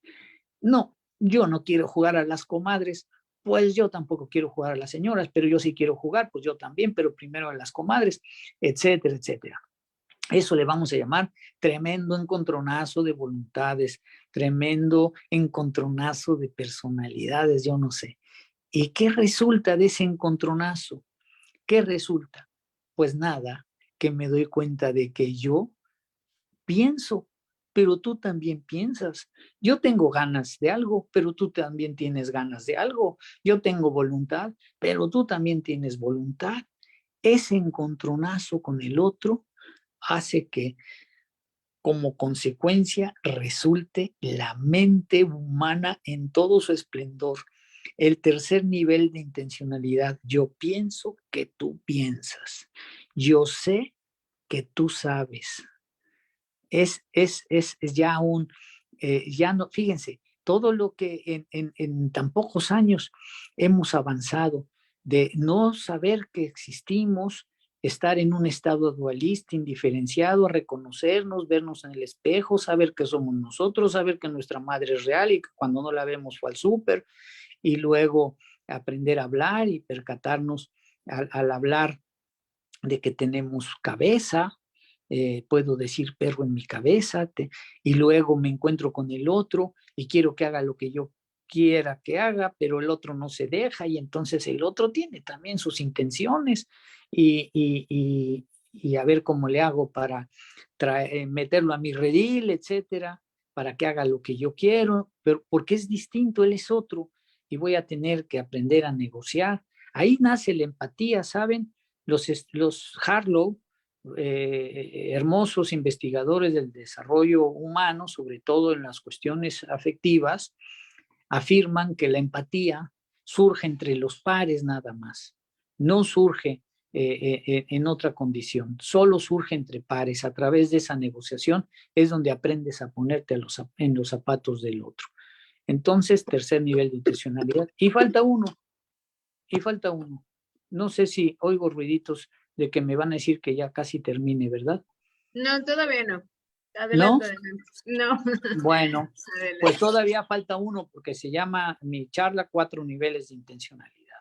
No, yo no quiero jugar a las comadres, pues yo tampoco quiero jugar a las señoras, pero yo sí quiero jugar, pues yo también, pero primero a las comadres, etcétera, etcétera. Eso le vamos a llamar tremendo encontronazo de voluntades, tremendo encontronazo de personalidades, yo no sé. ¿Y qué resulta de ese encontronazo? ¿Qué resulta? Pues nada, que me doy cuenta de que yo pienso, pero tú también piensas. Yo tengo ganas de algo, pero tú también tienes ganas de algo. Yo tengo voluntad, pero tú también tienes voluntad. Ese encontronazo con el otro hace que como consecuencia resulte la mente humana en todo su esplendor. El tercer nivel de intencionalidad, yo pienso que tú piensas. Yo sé que tú sabes. Es ya ya no, fíjense, todo lo que en tan pocos años hemos avanzado de no saber que existimos, estar en un estado dualista, indiferenciado, reconocernos, vernos en el espejo, saber que somos nosotros, saber que nuestra madre es real y que cuando no la vemos fue al súper, y luego aprender a hablar y percatarnos al hablar de que tenemos cabeza, puedo decir perro en mi cabeza, y luego me encuentro con el otro y quiero que haga lo que yo quiera que haga, pero el otro no se deja y entonces el otro tiene también sus intenciones y a ver cómo le hago para meterlo a mi redil, etcétera, para que haga lo que yo quiero, pero porque es distinto, él es otro y voy a tener que aprender a negociar, Ahí nace la empatía, ¿saben? Los Harlow, hermosos investigadores del desarrollo humano, sobre todo en las cuestiones afectivas, afirman que la empatía surge entre los pares nada más, no surge en otra condición, solo surge entre pares. A través de esa negociación es donde aprendes a ponerte en los zapatos del otro. Entonces, tercer nivel de intencionalidad. Y falta uno, y falta uno. No sé si oigo ruiditos de que me van a decir que ya casi termine, ¿verdad? No, todavía no. ¿No? Adelante, adelante. No. Bueno, pues Adelante. todavía falta uno porque se llama mi charla 4 niveles de intencionalidad.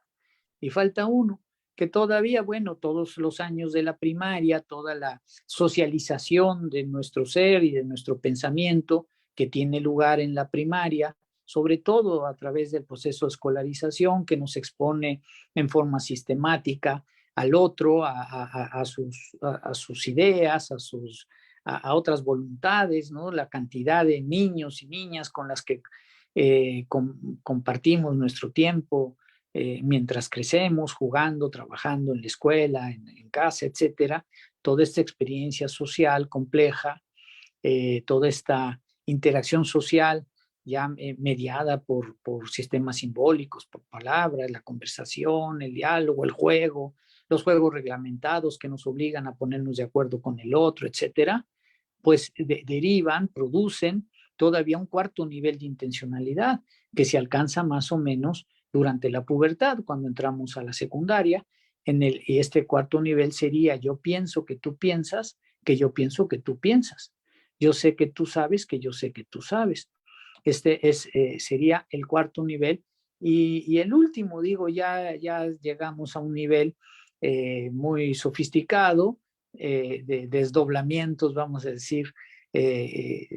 Y falta uno, que todavía, bueno, todos los años de la primaria, toda la socialización de nuestro ser y de nuestro pensamiento que tiene lugar en la primaria, sobre todo a través del proceso de escolarización que nos expone en forma sistemática al otro, a sus ideas, a otras voluntades, ¿no? La cantidad de niños y niñas con las que compartimos nuestro tiempo mientras crecemos, jugando, trabajando en la escuela, en casa, etcétera. Toda esta experiencia social compleja, toda esta interacción social ya mediada por sistemas simbólicos, por palabras, la conversación, el diálogo, el juego, los juegos reglamentados que nos obligan a ponernos de acuerdo con el otro, etcétera, pues derivan, producen todavía un cuarto nivel de intencionalidad que se alcanza más o menos durante la pubertad, cuando entramos a la secundaria. Y este cuarto nivel sería: yo pienso que tú piensas, que yo pienso que tú piensas. Yo sé que tú sabes, que yo sé que tú sabes. Sería el cuarto nivel. Y el último, digo, ya llegamos a un nivel muy sofisticado, de desdoblamientos, vamos a decir,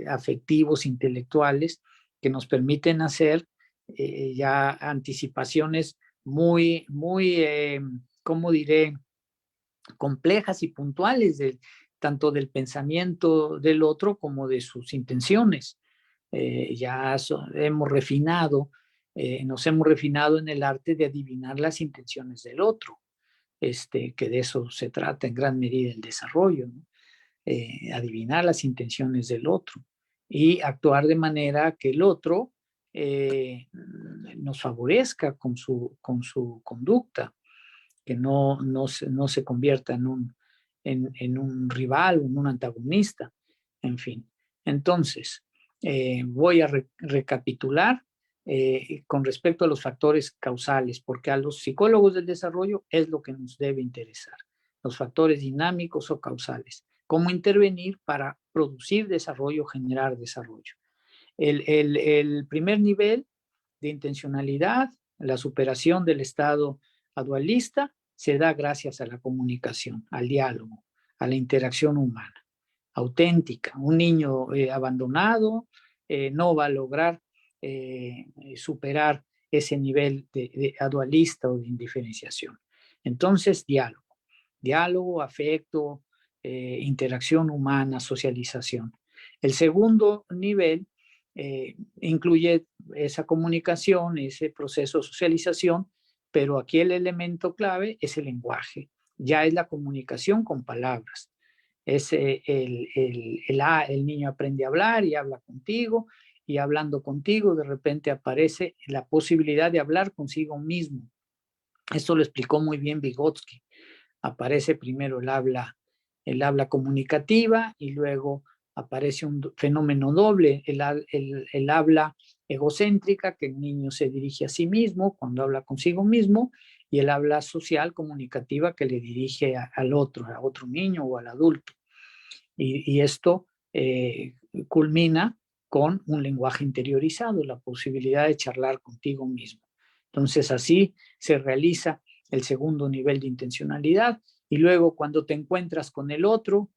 afectivos, intelectuales, que nos permiten hacer ya anticipaciones ¿cómo diré?, complejas y puntuales, tanto del pensamiento del otro como de sus intenciones. Nos hemos refinado en el arte de adivinar las intenciones del otro, que de eso se trata en gran medida el desarrollo, ¿no? Adivinar las intenciones del otro y actuar de manera que el otro nos favorezca con su conducta, que no se convierta en un rival o en un antagonista, en fin. Entonces, voy a recapitular con respecto a los factores causales, porque a los psicólogos del desarrollo es lo que nos debe interesar, los factores dinámicos o causales, cómo intervenir para producir desarrollo, generar desarrollo. El primer nivel de intencionalidad, la superación del estado dualista, se da gracias a la comunicación, al diálogo, a la interacción humana, auténtica. Un niño abandonado no va a lograr superar ese nivel de dualista o de indiferenciación. Entonces, diálogo, afecto, interacción humana, socialización. El segundo nivel incluye esa comunicación, ese proceso de socialización, pero aquí el elemento clave es el lenguaje, ya es la comunicación con palabras. El niño aprende a hablar y habla contigo, y hablando contigo de repente aparece la posibilidad de hablar consigo mismo. Esto lo explicó muy bien Vygotsky. Aparece primero el habla comunicativa y luego aparece un fenómeno doble, el habla egocéntrica, que el niño se dirige a sí mismo cuando habla consigo mismo, y el habla social comunicativa que le dirige al otro, a otro niño o al adulto. Y esto culmina con un lenguaje interiorizado, la posibilidad de charlar contigo mismo. Entonces así se realiza el segundo nivel de intencionalidad, y luego cuando te encuentras con el otro,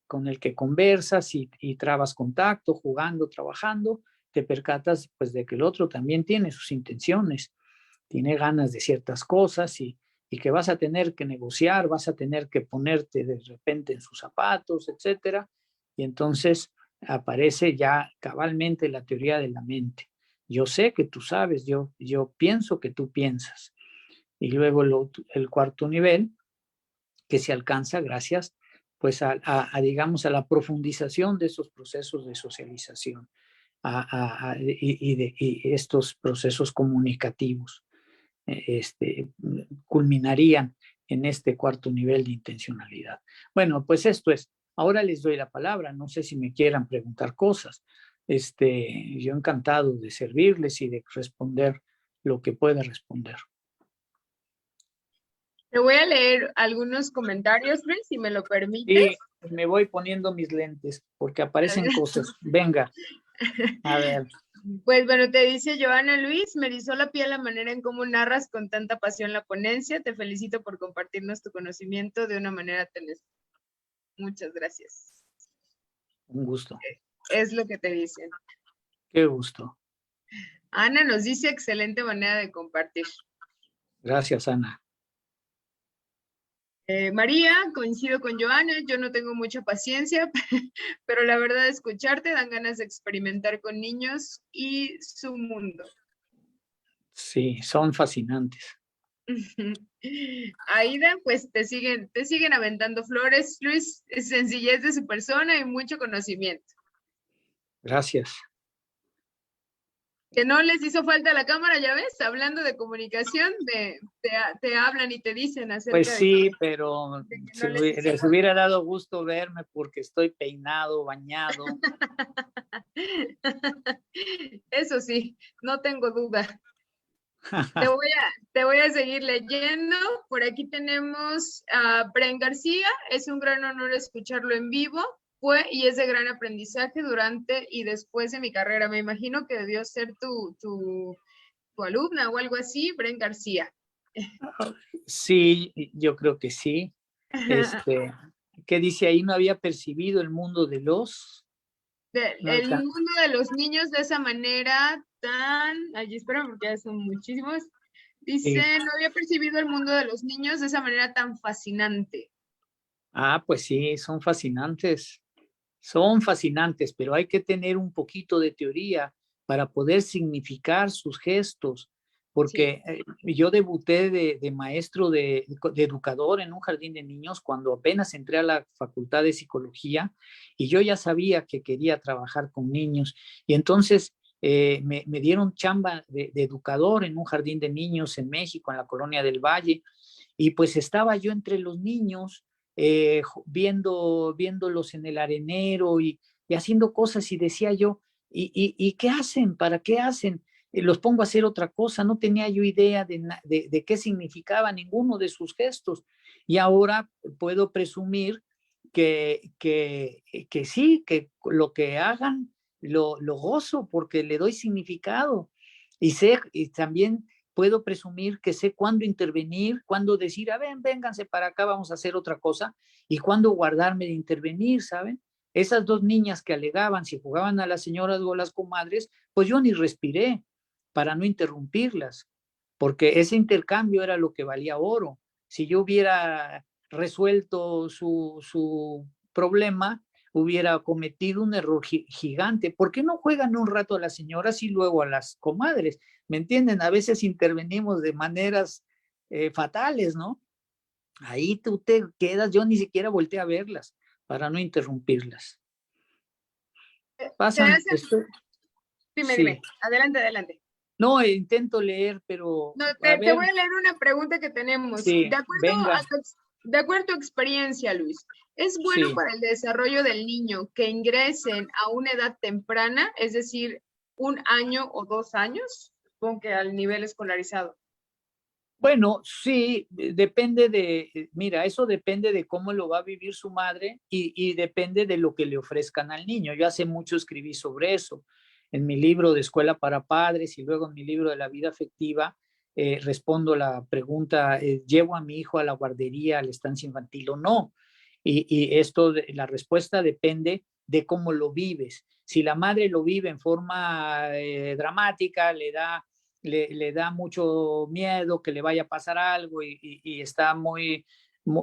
con el que conversas y trabas contacto, jugando, trabajando, te percatas pues de que el otro también tiene sus intenciones, tiene ganas de ciertas cosas, y que vas a tener que negociar, vas a tener que ponerte de repente en sus zapatos, etcétera. Y entonces aparece ya cabalmente la teoría de la mente. Yo sé que tú sabes, yo pienso que tú piensas. y luego el cuarto nivel, que se alcanza gracias pues digamos, a la profundización de esos procesos de socialización y estos procesos comunicativos culminarían en este cuarto nivel de intencionalidad. Bueno, pues esto es. Ahora les doy la palabra. No sé si me quieran preguntar cosas. Yo encantado de servirles y de responder lo que pueda responder. Te voy a leer algunos comentarios, Luis, si me lo permites. Sí, me voy poniendo mis lentes porque aparecen cosas. Venga, a ver. Pues bueno, te dice Joana Luis, me erizó la piel la manera en cómo narras con tanta pasión la ponencia. Te felicito por compartirnos tu conocimiento de una manera tan... Muchas gracias. Un gusto. Es lo que te dicen. Qué gusto. Ana nos dice excelente manera de compartir. Gracias, Ana. María, coincido con Joana, yo no tengo mucha paciencia, pero la verdad escucharte dan ganas de experimentar con niños y su mundo. Sí, son fascinantes. Aida, pues te siguen aventando flores, Luis, sencillez de su persona y mucho conocimiento. Gracias. Que no les hizo falta la cámara, ya ves, hablando de comunicación, te hablan y te dicen acerca pues sí, de pero que no les hubiera dado gusto verme porque estoy peinado, bañado. Eso sí, no tengo duda. Te voy a seguir leyendo. Por aquí tenemos a Bren García. Es un gran honor escucharlo en vivo. Fue y es de gran aprendizaje durante y después de mi carrera. Me imagino que debió ser tu alumna o algo así, Bren García. Sí, yo creo que sí. ¿Qué dice ahí? No había percibido el mundo de los... El mundo de los niños de esa manera tan... Allí espera porque ya son muchísimos. Dice, Sí. no había percibido el mundo de los niños de esa manera tan fascinante. Ah, pues sí, son fascinantes. Son fascinantes, pero hay que tener un poquito de teoría para poder significar sus gestos, Sí. porque yo debuté de maestro de educador en un jardín de niños cuando apenas entré a la facultad de psicología y yo ya sabía que quería trabajar con niños y entonces me dieron chamba de educador en un jardín de niños en México, en la Colonia del Valle, y pues estaba yo entre los niños viéndolos en el arenero y haciendo cosas y decía yo, ¿y qué hacen? ¿Para qué hacen? Los pongo a hacer otra cosa, no tenía yo idea de qué significaba ninguno de sus gestos. Y ahora puedo presumir que sí, que lo que hagan lo gozo porque le doy significado. Y sé, y también puedo presumir que sé cuándo intervenir, cuándo decir, a ver, vénganse para acá, vamos a hacer otra cosa, y cuándo guardarme de intervenir, ¿saben? Esas dos niñas que alegaban si jugaban a las señoras o a las comadres, pues yo ni respiré para no interrumpirlas, porque ese intercambio era lo que valía oro. Si yo hubiera resuelto su problema, hubiera cometido un error gigante. ¿Por qué no juegan un rato a las señoras y luego a las comadres? ¿Me entienden? A veces intervenimos de maneras fatales, ¿no? Ahí tú te quedas, yo ni siquiera volteé a verlas para no interrumpirlas. Pasan, Dime, sí. dime. Adelante, adelante. No, intento leer, pero No, a te ver, voy a leer una pregunta que tenemos. sí, venga, De acuerdo a tu experiencia, Luis, ¿es bueno sí. para el desarrollo del niño que ingresen a una edad temprana, es decir, 1 año o 2 años? Supongo que al nivel escolarizado. Bueno, sí, mira, eso depende de cómo lo va a vivir su madre y depende de lo que le ofrezcan al niño. Yo hace mucho escribí sobre eso en mi libro de Escuela para Padres y luego en mi libro de la vida afectiva. Respondo la pregunta, ¿llevo a mi hijo a la guardería, a la estancia infantil o no? Y la respuesta depende de cómo lo vives. Si la madre lo vive en forma dramática, le da mucho miedo que le vaya a pasar algo y está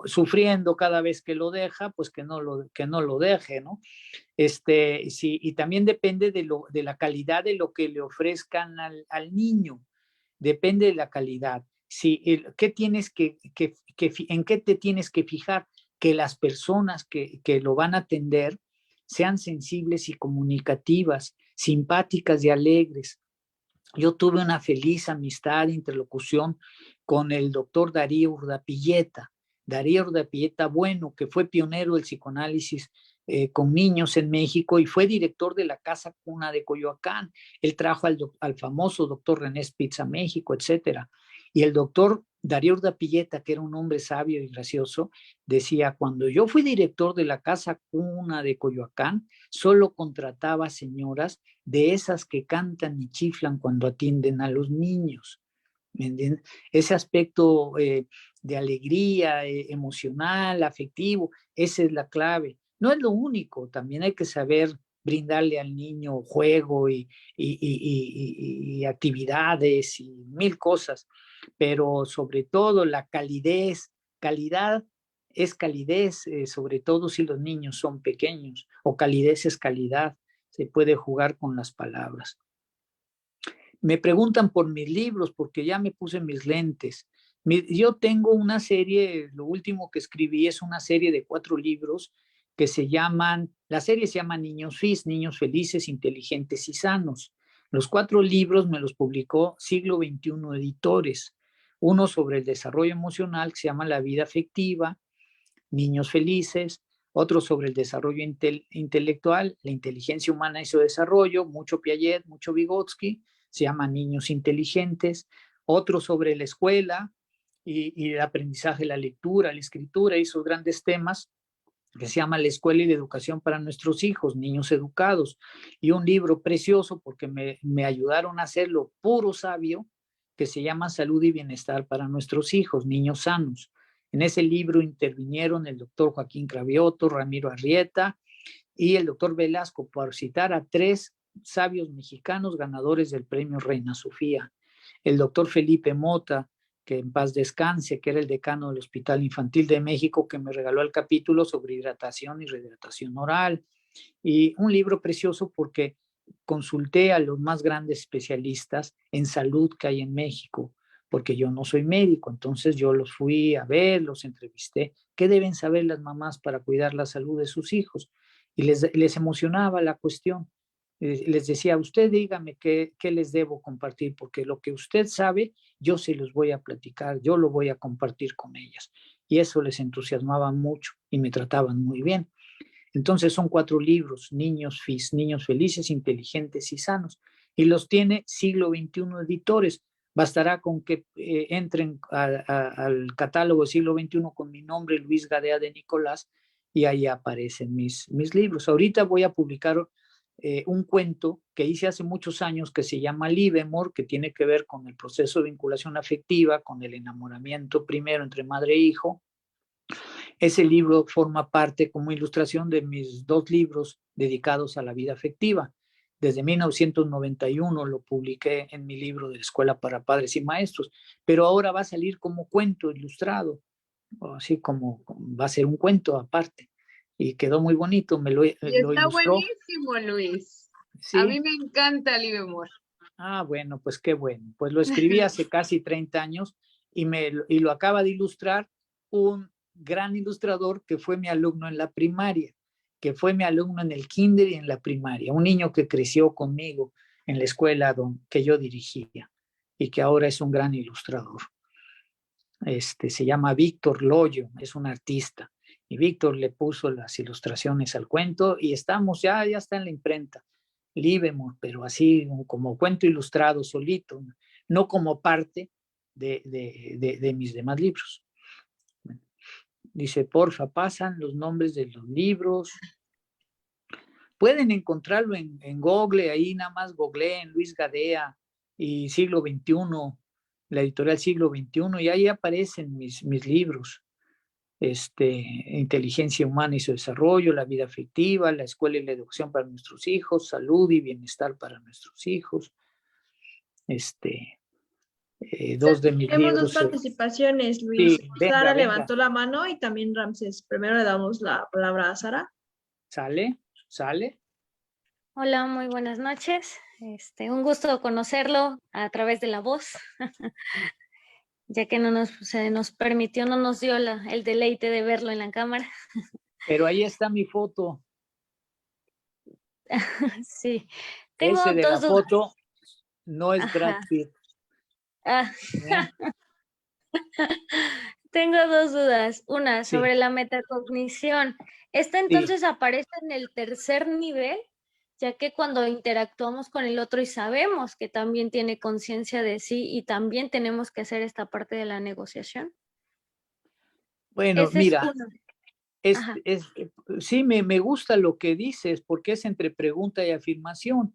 sufriendo cada vez que lo deja, pues que no lo deje, ¿no? Sí, y también depende de la calidad de lo que le ofrezcan al niño, depende de la calidad. Si, ¿en qué te tienes que fijar? Que las personas que lo van a atender sean sensibles y comunicativas, simpáticas y alegres. Yo tuve una feliz amistad, interlocución con el doctor Darío Urdapilleta. Darío Urdapilleta, bueno, que fue pionero del psicoanálisis con niños en México y fue director de la Casa Cuna de Coyoacán. Él trajo al famoso doctor René Spitz a México, etcétera. Y el doctor Darío Urdapilleta, que era un hombre sabio y gracioso, decía, cuando yo fui director de la Casa Cuna de Coyoacán, solo contrataba señoras de esas que cantan y chiflan cuando atienden a los niños. ¿Me entiendes? Ese aspecto de alegría emocional, afectivo, esa es la clave. No es lo único, también hay que saber brindarle al niño juego y actividades y mil cosas, pero sobre todo la calidad es calidez, sobre todo si los niños son pequeños, o calidez es calidad, se puede jugar con las palabras. Me preguntan por mis libros, porque ya me puse mis lentes. Yo tengo una serie, lo último que escribí es una serie de 4 libros que se llaman, la serie se llama Niños FIS, Niños Felices, Inteligentes y Sanos. Los 4 libros me los publicó Siglo XXI Editores. Uno sobre el desarrollo emocional que se llama La vida afectiva, Niños Felices, otro sobre el desarrollo intelectual, la inteligencia humana y su desarrollo, mucho Piaget, mucho Vygotsky, se llama Niños Inteligentes, otro sobre la escuela y el aprendizaje, la lectura, la escritura y sus grandes temas, que se llama La escuela y la educación para nuestros hijos, niños educados, y un libro precioso porque me ayudaron a hacerlo puro sabio, que se llama Salud y Bienestar para nuestros hijos, niños sanos. En ese libro intervinieron el doctor Joaquín Cravioto, Ramiro Arrieta y el doctor Velasco, por citar a 3 sabios mexicanos ganadores del premio Reina Sofía. El doctor Felipe Mota, que en paz descanse, que era el decano del Hospital Infantil de México, que me regaló el capítulo sobre hidratación y rehidratación oral. Y un libro precioso porque consulté a los más grandes especialistas en salud que hay en México, porque yo no soy médico, entonces yo los fui a ver, los entrevisté. ¿Qué deben saber las mamás para cuidar la salud de sus hijos? Y les emocionaba la cuestión. Les decía, usted dígame qué les debo compartir, porque lo que usted sabe, yo se los voy a platicar, yo lo voy a compartir con ellas. Y eso les entusiasmaba mucho y me trataban muy bien. Entonces son 4 libros, Niños FIS, Niños Felices, Inteligentes y Sanos, y los tiene Siglo XXI Editores. Bastará con que entren al catálogo Siglo XXI con mi nombre, Luis Gadea de Nicolás, y ahí aparecen mis libros. Ahorita voy a publicar un cuento que hice hace muchos años que se llama Livemor, que tiene que ver con el proceso de vinculación afectiva, con el enamoramiento primero entre madre e hijo. Ese libro forma parte como ilustración de mis 2 libros dedicados a la vida afectiva. Desde 1991 lo publiqué en mi libro de Escuela para Padres y Maestros, pero ahora va a salir como cuento ilustrado, así como va a ser un cuento aparte. Y quedó muy bonito, Y lo está ilustró. buenísimo, Luis. A mí Sí. me encanta Livemor. Ah, bueno, pues qué bueno. Pues lo escribí hace casi 30 años y lo acaba de ilustrar un gran ilustrador que fue mi alumno en la primaria, que fue mi alumno en el kinder y en la primaria, un niño que creció conmigo en la escuela que yo dirigía y que ahora es un gran ilustrador. Se llama Víctor Loyo, es un artista. Y Víctor le puso las ilustraciones al cuento y ya está en la imprenta. Livemore, pero así como cuento ilustrado solito, no como parte de mis demás libros. Dice, porfa, pasan los nombres de los libros. Pueden encontrarlo en Google, ahí nada más googleen Luis Gadea y Siglo XXI, la editorial Siglo XXI, y ahí aparecen mis libros. Inteligencia humana y su desarrollo, la vida afectiva, la escuela y la educación para nuestros hijos, salud y bienestar para nuestros hijos. 2 de mis Tenemos 2 libros. participaciones, Luis. Sí, Sara venga. levantó la mano y también Ramses. Primero le damos la palabra a Sara. ¿Sale? Hola, muy buenas noches. Un gusto conocerlo a través de la voz. ya que se nos permitió, no nos dio el deleite de verlo en la cámara. Pero ahí está mi foto. Sí, tengo Ese de la dos dudas. foto no es Brad Ajá. Pitt. Ah, ¿Eh? tengo dos dudas. Una, Sí, sobre la metacognición. ¿Esta sí. entonces aparece en el tercer nivel? Ya que cuando interactuamos con el otro y sabemos que también tiene conciencia de sí y también tenemos que hacer esta parte de la negociación. Bueno, Ese es mira, uno. es, Ajá. es, sí me gusta lo que dices porque es entre pregunta y afirmación.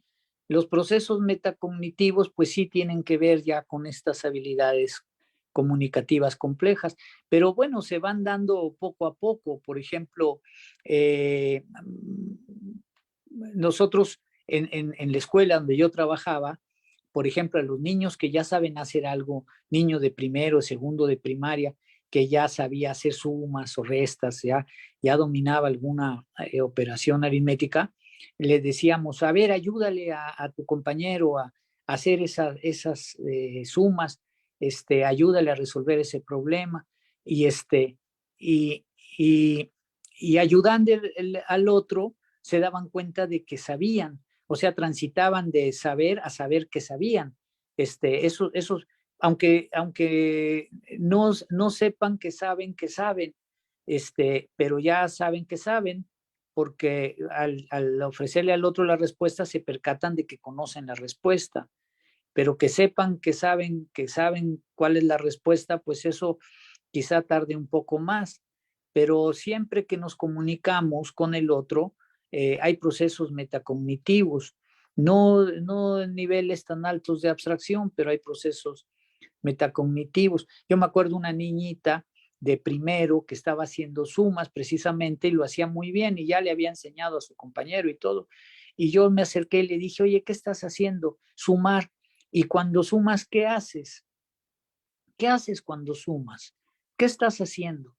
Los procesos metacognitivos pues sí tienen que ver ya con estas habilidades comunicativas complejas, pero bueno, se van dando poco a poco. Por ejemplo, nosotros en la escuela donde yo trabajaba, por ejemplo, a los niños que ya saben hacer algo, niño de primero, segundo de primaria, que ya sabía hacer sumas o restas, ya dominaba alguna operación aritmética, le decíamos, a ver, ayúdale a tu compañero a hacer esas sumas, ayúdale a resolver ese problema y, y, y, y ayudando al otro, se daban cuenta de que sabían, o sea, transitaban de saber a saber que sabían. Eso, aunque no sepan que saben, pero ya saben que saben, porque al ofrecerle al otro la respuesta se percatan de que conocen la respuesta, pero que sepan que saben cuál es la respuesta, pues eso quizá tarde un poco más, pero siempre que nos comunicamos con el otro, hay procesos metacognitivos, no en niveles tan altos de abstracción, pero hay procesos metacognitivos. Yo me acuerdo una niñita de primero que estaba haciendo sumas precisamente y lo hacía muy bien y ya le había enseñado a su compañero y todo. Y yo me acerqué y le dije, oye, ¿qué estás haciendo? Sumar. Y cuando sumas, ¿qué haces? ¿Qué haces cuando sumas? ¿Qué estás haciendo?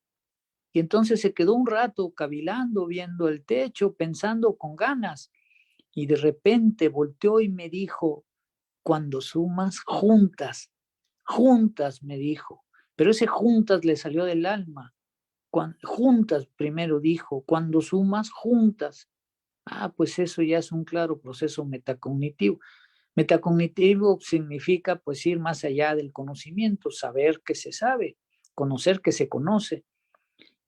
Y entonces se quedó un rato cavilando, viendo el techo, pensando con ganas. Y de repente volteó y me dijo, cuando sumas, juntas, juntas, me dijo. Pero ese juntas le salió del alma. Juntas, primero dijo, cuando sumas, juntas. Ah, pues eso ya es un claro proceso metacognitivo. Metacognitivo significa pues ir más allá del conocimiento, saber que se sabe, conocer que se conoce.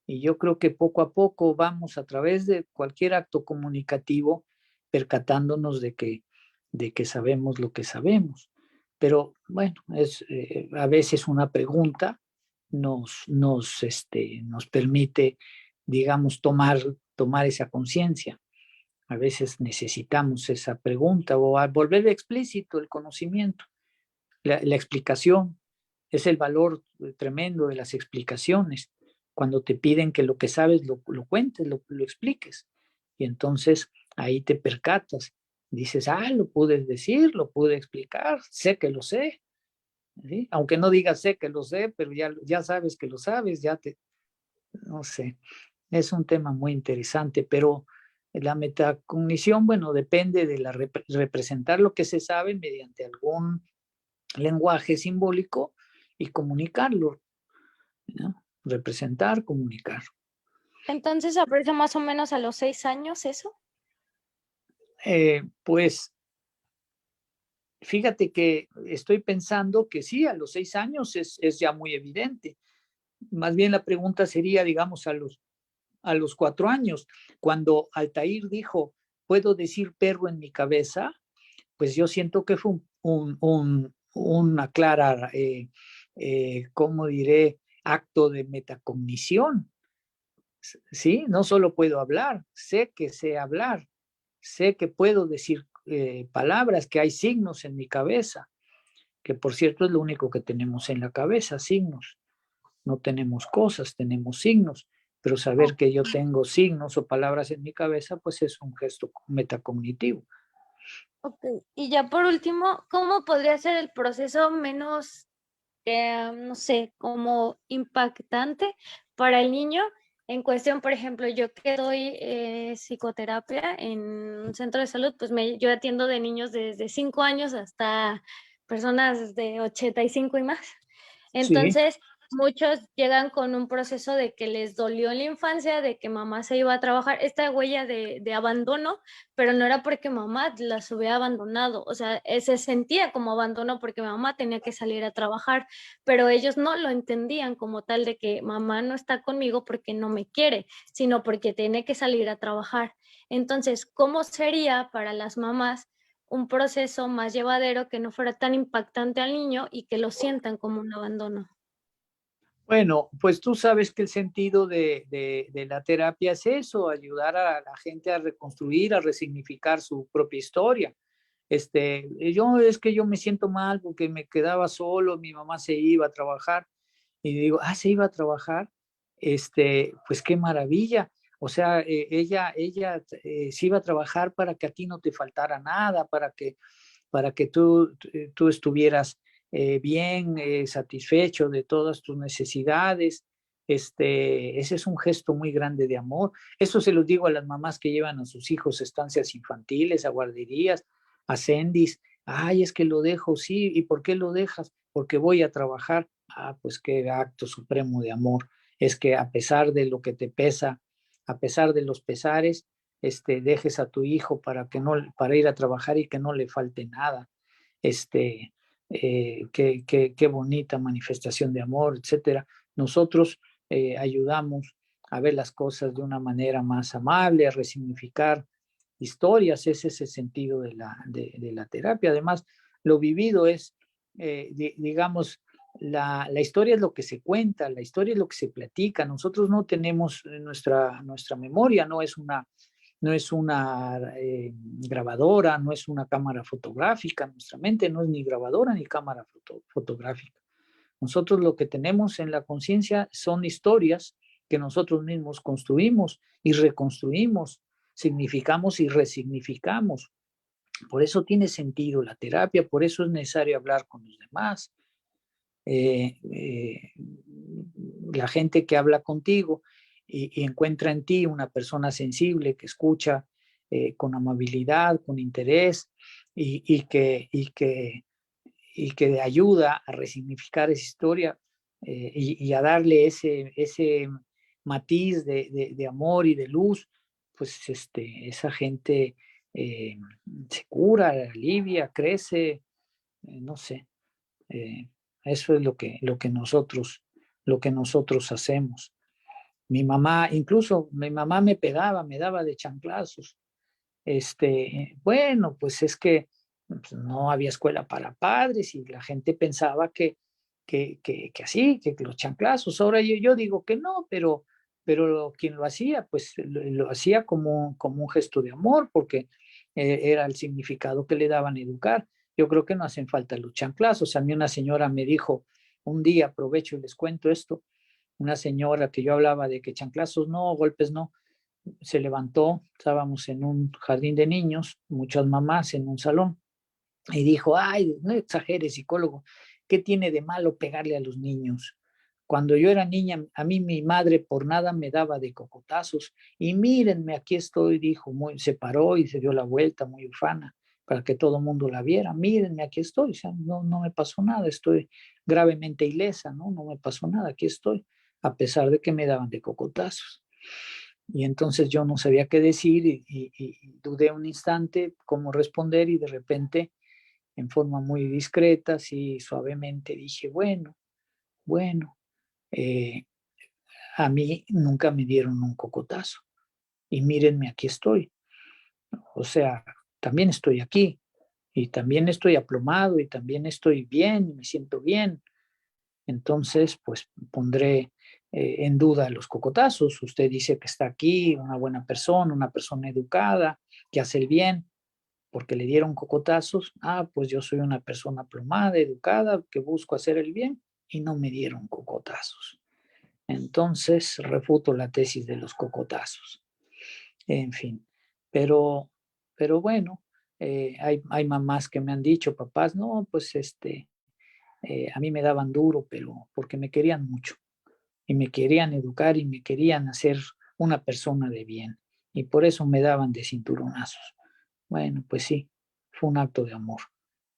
Y yo creo que poco a poco vamos a través de cualquier acto comunicativo percatándonos de que sabemos lo que sabemos. Pero bueno, es a veces una pregunta nos permite, digamos, tomar esa conciencia. A veces necesitamos esa pregunta o volver explícito el conocimiento, la explicación. Es el valor tremendo de las explicaciones. Cuando te piden que lo que sabes lo cuentes, lo expliques. Y entonces ahí te percatas. Dices, lo pude decir, lo pude explicar, sé que lo sé. ¿Sí? Aunque no digas sé que lo sé, pero ya sabes que lo sabes, no sé. Es un tema muy interesante, pero la metacognición, bueno, depende de representar lo que se sabe mediante algún lenguaje simbólico y comunicarlo, ¿no? Representar, comunicar. Entonces aparece más o menos a los 6 años eso. Pues fíjate que estoy pensando que sí, a los 6 años es ya muy evidente. Más bien la pregunta sería, digamos, a los 4 años, cuando Altair dijo, ¿puedo decir perro en mi cabeza? Pues yo siento que fue una clara, ¿cómo diré?, acto de metacognición. ¿Sí? No solo puedo hablar, sé que sé hablar, sé que puedo decir palabras, que hay signos en mi cabeza, que por cierto es lo único que tenemos en la cabeza, signos. No tenemos cosas, tenemos signos, pero saber que yo tengo signos o palabras en mi cabeza, pues es un gesto metacognitivo. Ok, y ya por último, ¿cómo podría ser el proceso menos, no sé, como impactante para el niño? En cuestión, por ejemplo, yo que doy psicoterapia en un centro de salud, pues yo atiendo de niños desde 5 años hasta personas de 85 y más. Sí. Entonces, muchos llegan con un proceso de que les dolió en la infancia, de que mamá se iba a trabajar, esta huella de abandono, pero no era porque mamá las hubiera abandonado, o sea, se sentía como abandono porque mamá tenía que salir a trabajar, pero ellos no lo entendían como tal de que mamá no está conmigo porque no me quiere, sino porque tiene que salir a trabajar. Entonces, ¿cómo sería para las mamás un proceso más llevadero que no fuera tan impactante al niño y que lo sientan como un abandono? Bueno, pues tú sabes que el sentido de la terapia es eso, ayudar a la gente a reconstruir, a resignificar su propia historia. Yo me siento mal porque me quedaba solo, mi mamá se iba a trabajar y digo, se iba a trabajar, pues qué maravilla. O sea, ella se iba a trabajar para que a ti no te faltara nada, para que tú estuvieras bien, satisfecho de todas tus necesidades. Ese es un gesto muy grande de amor. Eso se los digo a las mamás que llevan a sus hijos a estancias infantiles, a guarderías, a sendis. Ay, es que lo dejo, sí. ¿Y por qué lo dejas? Porque voy a trabajar. Pues qué acto supremo de amor. Es que a pesar de lo que te pesa, a pesar de los pesares, dejes a tu hijo para ir a trabajar y que no le falte nada. Este, qué bonita manifestación de amor, etcétera. Nosotros ayudamos a ver las cosas de una manera más amable, a resignificar historias. Ese es el sentido de la terapia. Además, lo vivido es, digamos, la historia es lo que se cuenta, la historia es lo que se platica. Nosotros no tenemos nuestra memoria, no es una grabadora, no es una cámara fotográfica, nuestra mente no es ni grabadora ni cámara fotográfica. Nosotros lo que tenemos en la conciencia son historias que nosotros mismos construimos y reconstruimos, significamos y resignificamos. Por eso tiene sentido la terapia, por eso es necesario hablar con los demás. Eh, eh, la gente que habla contigo y encuentra en ti una persona sensible que escucha con amabilidad, con interés y que ayuda a resignificar esa historia y a darle ese matiz de amor y de luz, pues esa gente eh, se cura, alivia, crece, no sé. Eh, Eso es lo que nosotros hacemos. Incluso mi mamá me pegaba, me daba de chanclazos. Bueno, pues es que pues, no había escuela para padres y la gente pensaba que así, que los chanclazos. Ahora yo digo que no, pero quien lo hacía, pues lo hacía como un gesto de amor, porque era el significado que le daban a educar. Yo creo que no hacen falta los chanclazos. A mí una señora me dijo un día, aprovecho y les cuento esto, una señora que yo hablaba de que chanclazos no, golpes no, se levantó, estábamos en un jardín de niños, muchas mamás en un salón, y dijo, ay, no exageres, psicólogo, ¿qué tiene de malo pegarle a los niños? Cuando yo era niña, a mí mi madre por nada me daba de cocotazos, y mírenme, aquí estoy, dijo, se paró y se dio la vuelta, muy ufana, para que todo el mundo la viera, mírenme, aquí estoy, o sea, no me pasó nada, estoy gravemente ilesa, no me pasó nada, aquí estoy, a pesar de que me daban de cocotazos. Y entonces yo no sabía qué decir y dudé un instante cómo responder y de repente, en forma muy discreta, así suavemente, dije, bueno, eh, a mí nunca me dieron un cocotazo y mírenme, aquí estoy. O sea, también estoy aquí y también estoy aplomado y también estoy bien, me siento bien. Entonces, pues pondré en duda los cocotazos. Usted dice que está aquí, una persona educada, que hace el bien, porque le dieron cocotazos. Pues yo soy una persona plomada, educada, que busco hacer el bien y no me dieron cocotazos. Entonces, refuto la tesis de los cocotazos. En fin, pero bueno, hay mamás que me han dicho, papás, no, pues a mí me daban duro, pero porque me querían mucho y me querían educar y me querían hacer una persona de bien y por eso me daban de cinturonazos. Bueno, pues sí, fue un acto de amor,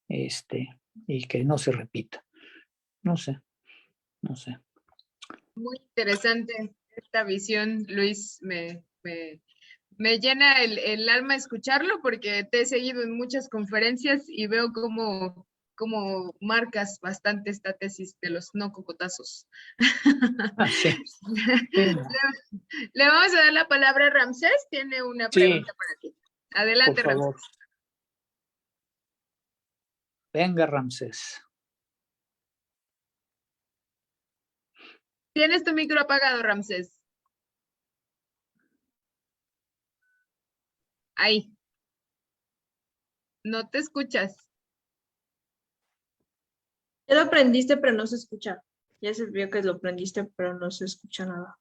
y que no se repita. No sé. no sé. Muy interesante esta visión, Luis. Me llena el alma escucharlo porque te he seguido en muchas conferencias y veo cómo marcas bastante esta tesis de los no cocotazos. Ah, sí. Le vamos a dar la palabra a Ramsés. Tiene una Sí, pregunta para ti. Adelante, por favor. Ramsés. Venga, Ramsés. Tienes tu micro apagado, Ramsés. Ahí. No te escuchas. Ya lo aprendiste, pero no se escucha. Ya se vio que lo aprendiste, pero no se escucha nada.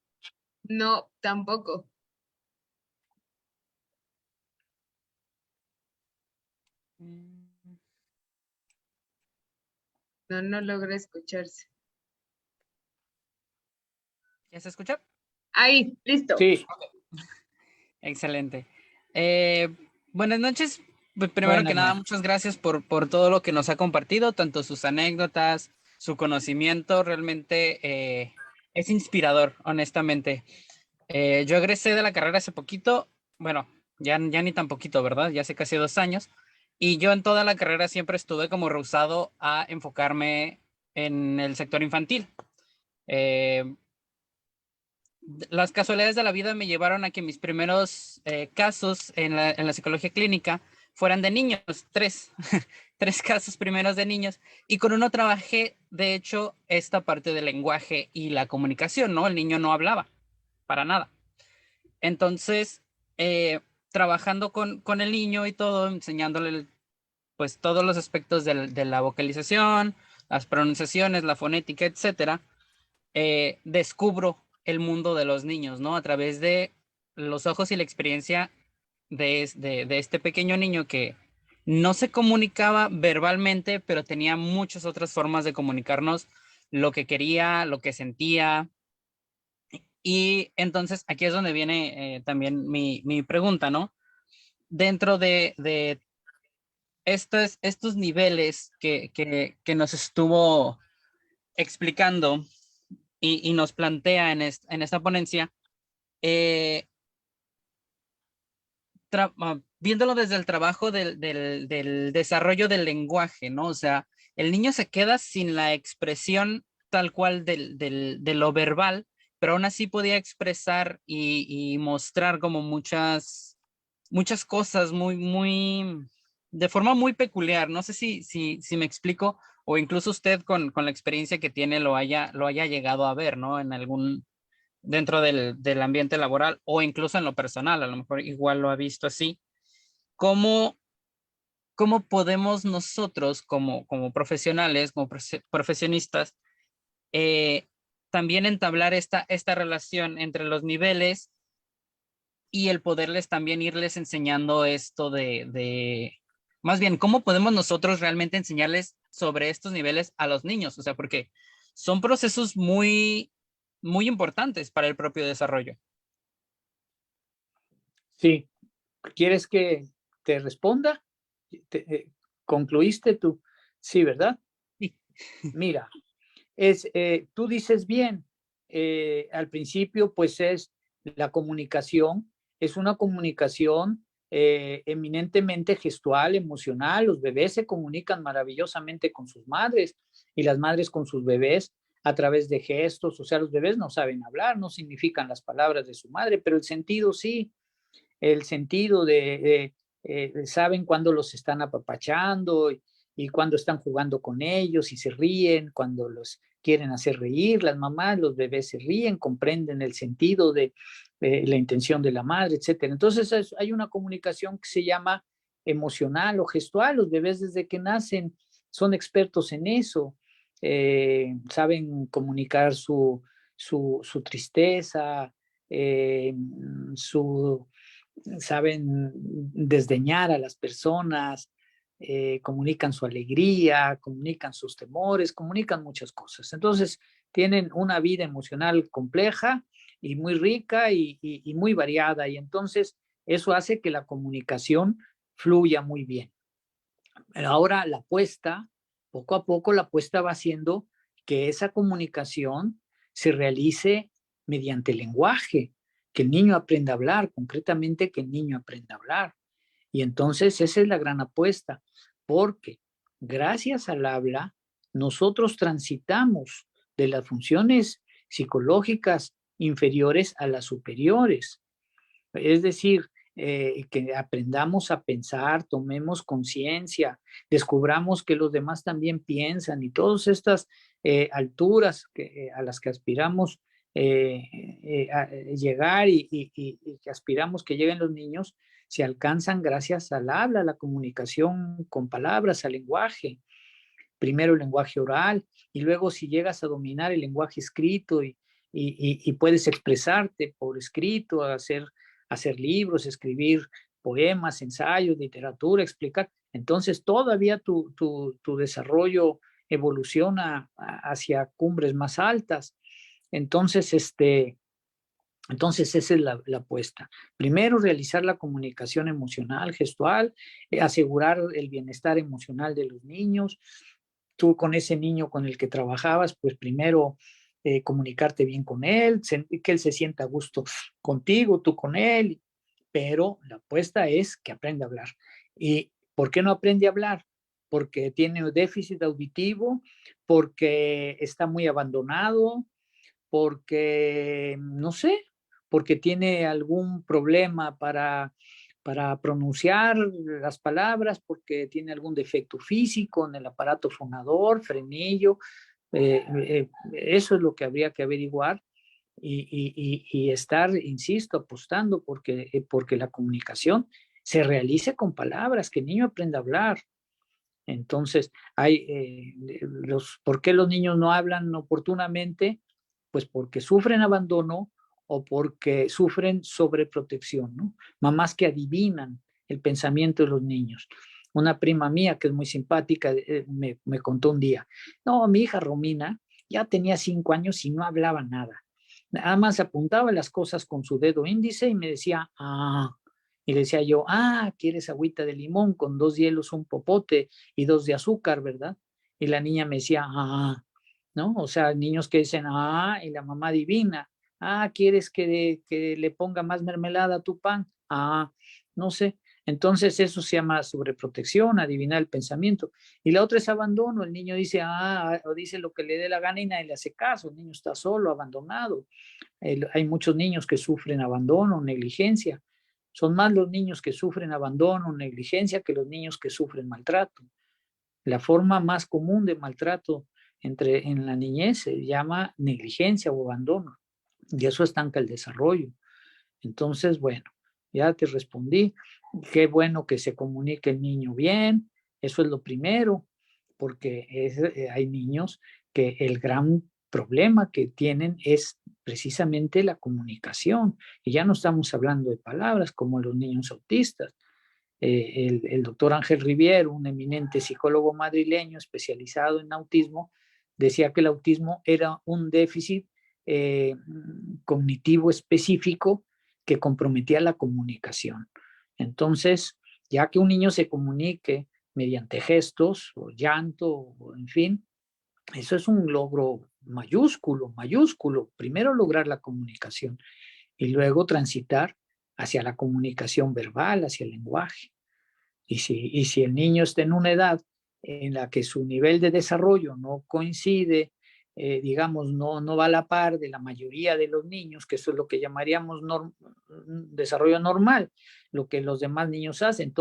No, tampoco. No logra escucharse. ¿Ya se escucha? Ahí, listo. Sí. Excelente. Buenas noches. Pues primero Buenas que nada, noches. muchas gracias por todo lo que nos ha compartido, tanto sus anécdotas, su conocimiento, realmente es inspirador, honestamente. Yo egresé de la carrera hace poquito, bueno, ya ni tan poquito, ¿verdad? Ya hace casi 2 años, y yo en toda la carrera siempre estuve como rehusado a enfocarme en el sector infantil. Las casualidades de la vida me llevaron a que mis primeros casos en la psicología clínica fueran de niños, 3, 3 casos primeros de niños, y con uno trabajé, de hecho, esta parte del lenguaje y la comunicación, ¿no? El niño no hablaba, para nada. Entonces, trabajando con el niño y todo, enseñándole pues todos los aspectos de la vocalización, las pronunciaciones, la fonética, etcétera, descubro el mundo de los niños, ¿no? A través de los ojos y la experiencia de este pequeño niño que no se comunicaba verbalmente, pero tenía muchas otras formas de comunicarnos lo que quería, lo que sentía. Y entonces aquí es donde viene también mi pregunta, ¿no? Dentro de estos niveles que nos estuvo explicando y nos plantea en esta ponencia, viéndolo desde el trabajo del desarrollo del lenguaje, ¿no? O sea, el niño se queda sin la expresión tal cual de lo verbal, pero aún así podía expresar y mostrar como muchas cosas de forma muy peculiar. No sé si me explico, o incluso usted con la experiencia que tiene lo haya llegado a ver, ¿no? En dentro del ambiente laboral o incluso en lo personal, a lo mejor igual lo ha visto así. ¿Cómo podemos nosotros como profesionales, como profesionistas, también entablar esta relación entre los niveles y el poderles también irles enseñando esto más bien, cómo podemos nosotros realmente enseñarles sobre estos niveles a los niños? O sea, porque son procesos muy importantes para el propio desarrollo. Sí. ¿Quieres que te responda? ¿Concluiste tú? Sí, ¿verdad? Sí. Mira, tú dices bien, al principio pues es la comunicación, es una comunicación eminentemente gestual, emocional. Los bebés se comunican maravillosamente con sus madres y las madres con sus bebés a través de gestos. O sea, los bebés no saben hablar, no significan las palabras de su madre, pero el sentido sí, el sentido saben cuándo los están apapachando y cuándo están jugando con ellos y se ríen, cuando los quieren hacer reír, las mamás, los bebés se ríen, comprenden el sentido de la intención de la madre, etcétera. Entonces hay una comunicación que se llama emocional o gestual. Los bebés desde que nacen son expertos en eso, saben comunicar su tristeza, saben desdeñar a las personas, comunican su alegría, comunican sus temores, comunican muchas cosas. Entonces, tienen una vida emocional compleja y muy rica y muy variada. Y entonces, eso hace que la comunicación fluya muy bien. Pero ahora la apuesta, poco a poco, la apuesta va siendo que esa comunicación se realice mediante el lenguaje, que el niño aprenda a hablar, concretamente que el niño aprenda a hablar. Y entonces esa es la gran apuesta, porque gracias al habla, nosotros transitamos de las funciones psicológicas inferiores a las superiores. Es decir, que aprendamos a pensar, tomemos conciencia, descubramos que los demás también piensan y todas estas alturas a las que aspiramos a llegar y que aspiramos que lleguen los niños, se alcanzan gracias al habla, a la comunicación con palabras, al lenguaje. Primero el lenguaje oral y luego si llegas a dominar el lenguaje escrito y puedes expresarte por escrito, hacer libros, escribir poemas, ensayos, literatura, explicar, entonces todavía tu desarrollo evoluciona hacia cumbres más altas. Entonces, entonces esa es la apuesta. Primero, realizar la comunicación emocional, gestual, asegurar el bienestar emocional de los niños. Tú con ese niño con el que trabajabas, pues primero comunicarte bien con él, que él se sienta a gusto contigo, tú con él, pero la apuesta es que aprenda a hablar. ¿Y por qué no aprende a hablar? Porque tiene un déficit auditivo, porque está muy abandonado, porque, no sé, porque tiene algún problema para pronunciar las palabras, porque tiene algún defecto físico en el aparato fonador, frenillo. Eso es lo que habría que averiguar y estar, insisto, apostando porque la comunicación se realice con palabras, que el niño aprenda a hablar. Entonces, ¿por qué los niños no hablan oportunamente? Pues porque sufren abandono o porque sufren sobreprotección, ¿no? Mamás que adivinan el pensamiento de los niños. Una prima mía que es muy simpática me contó un día, no, mi hija Romina ya tenía 5 años y no hablaba nada. Nada más apuntaba las cosas con su dedo índice y me decía, y le decía yo, ¿quieres agüita de limón con 2 hielos, un popote y 2 de azúcar, verdad? Y la niña me decía, ¿no? O sea, niños que dicen, y la mamá adivina, ¿quieres que le ponga más mermelada a tu pan? No sé. Entonces eso se llama sobreprotección, adivinar el pensamiento. Y la otra es abandono. El niño dice, o dice lo que le dé la gana y nadie le hace caso. El niño está solo, abandonado. Hay muchos niños que sufren abandono, negligencia. Son más los niños que sufren abandono, negligencia, que los niños que sufren maltrato. La forma más común de maltrato en la niñez se llama negligencia o abandono, y eso estanca el desarrollo. Entonces, bueno, ya te respondí. Qué bueno que se comunique el niño bien, eso es lo primero, porque hay niños que el gran problema que tienen es precisamente la comunicación, y ya no estamos hablando de palabras como los niños autistas. El doctor Ángel Riviero, un eminente psicólogo madrileño especializado en autismo, decía que el autismo era un déficit cognitivo específico que comprometía la comunicación. Entonces, ya que un niño se comunique mediante gestos o llanto, o en fin, eso es un logro mayúsculo, mayúsculo. Primero lograr la comunicación y luego transitar hacia la comunicación verbal, hacia el lenguaje. Y si el niño está en una edad en la que su nivel de desarrollo no coincide, digamos, no va a la par de la mayoría de los niños, que eso es lo que llamaríamos desarrollo normal, lo que los demás niños hacen.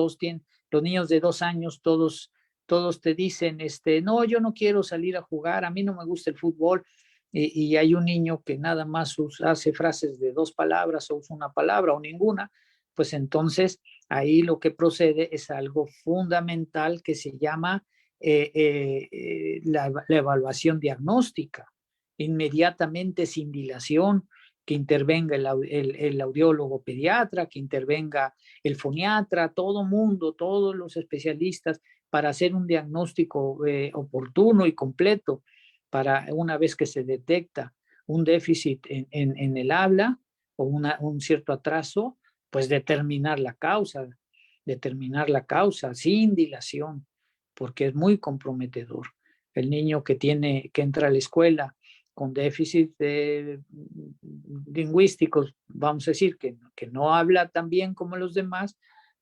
Los niños de 2 años, todos te dicen, no, yo no quiero salir a jugar, a mí no me gusta el fútbol. Y hay un niño que nada más hace frases de 2 palabras o usa una palabra o ninguna, pues entonces ahí lo que procede es algo fundamental que se llama la evaluación diagnóstica. Inmediatamente, sin dilación, que intervenga el audiólogo pediatra, que intervenga el foniatra, todo mundo, todos los especialistas, para hacer un diagnóstico oportuno y completo, para una vez que se detecta un déficit en el habla o un cierto atraso, pues determinar la causa sin dilación, porque es muy comprometedor. El niño que entra a la escuela con déficit lingüísticos, vamos a decir, que no habla tan bien como los demás,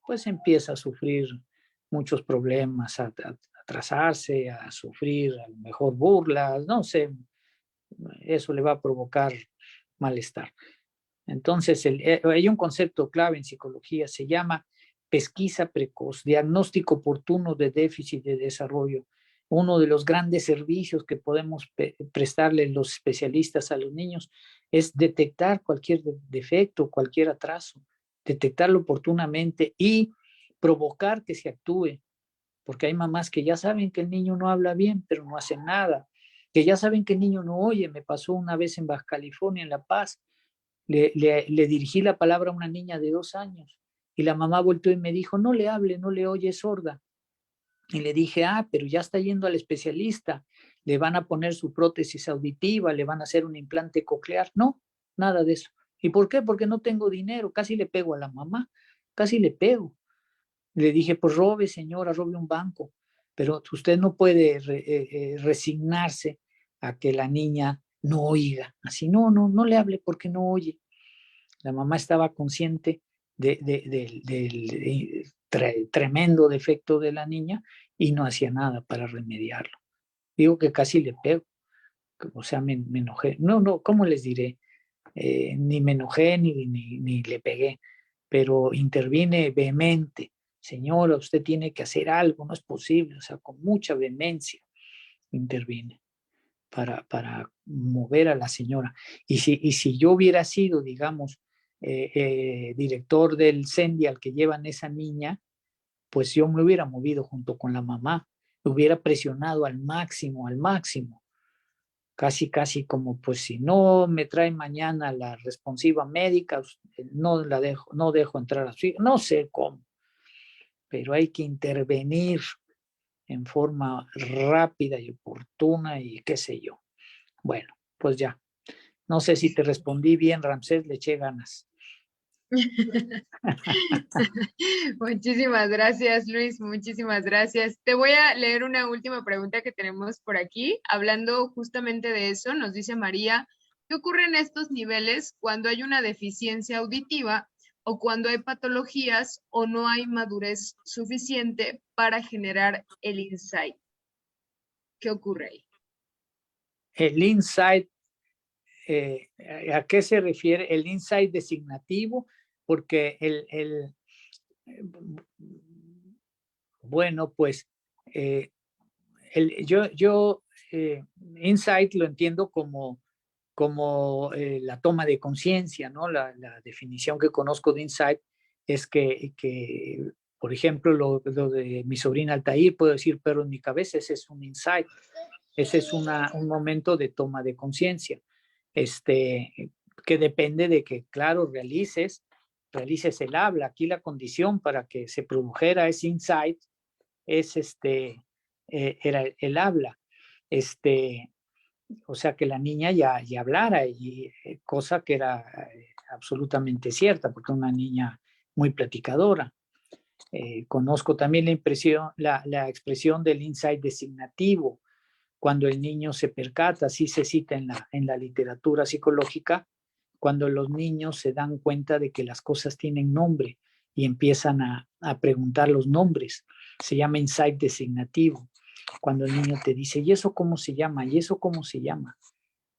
pues empieza a sufrir muchos problemas, a atrasarse, a sufrir a lo mejor burlas, no sé, eso le va a provocar malestar. Entonces, hay un concepto clave en psicología, se llama pesquisa precoz, diagnóstico oportuno de déficit de desarrollo. Uno de los grandes servicios que podemos prestarle los especialistas a los niños es detectar cualquier defecto, cualquier atraso, detectarlo oportunamente y provocar que se actúe, porque hay mamás que ya saben que el niño no habla bien, pero no hacen nada, que ya saben que el niño no oye. Me pasó una vez en Baja California, en La Paz, le dirigí la palabra a una niña de 2 años y la mamá volteó y me dijo, no le hable, no le oye, es sorda. Y le dije, pero ya está yendo al especialista, le van a poner su prótesis auditiva, le van a hacer un implante coclear. No, nada de eso. ¿Y por qué? Porque no tengo dinero. Casi le pego a la mamá, casi le pego. Le dije, pues robe, señora, robe un banco, pero usted no puede resignarse a que la niña no oiga. Así, no le hable porque no oye. La mamá estaba consciente del tremendo defecto de la niña y no hacía nada para remediarlo. Digo que casi le pego, o sea, me enojé. No, ¿cómo les diré? Ni me enojé ni le pegué, pero intervine vehemente. Señora, usted tiene que hacer algo, no es posible, o sea, con mucha vehemencia intervine para mover a la señora. Y si yo hubiera sido, digamos, director del CENDI al que llevan esa niña, pues yo me hubiera movido junto con la mamá, hubiera presionado al máximo, casi como, pues si no me trae mañana la responsiva médica, no dejo entrar así, no sé cómo, pero hay que intervenir en forma rápida y oportuna y qué sé yo. Bueno, pues ya. No sé si te respondí bien, Ramsés, le eché ganas. Muchísimas gracias, Luis, muchísimas gracias. Te voy a leer una última pregunta que tenemos por aquí, hablando justamente de eso. Nos dice María, ¿qué ocurre en estos niveles cuando hay una deficiencia auditiva o cuando hay patologías o no hay madurez suficiente para generar el insight? ¿Qué ocurre ahí? El insight, ¿a qué se refiere? El insight designativo, porque bueno, pues yo insight lo entiendo como la toma de conciencia, ¿no? La definición que conozco de insight es que por ejemplo, lo de mi sobrina Altair, puedo decir perro en mi cabeza, ese es un insight, ese es un momento de toma de conciencia, que depende de que, claro, realices el habla. Aquí la condición para que se produjera ese insight es era el habla. O sea, que la niña ya hablara, y cosa que era absolutamente cierta, porque una niña muy platicadora. Conozco también la expresión del insight designativo, cuando el niño se percata, sí se cita en la literatura psicológica, cuando los niños se dan cuenta de que las cosas tienen nombre y empiezan a preguntar los nombres. Se llama insight designativo. Cuando el niño te dice, ¿y eso cómo se llama? ¿Y eso cómo se llama?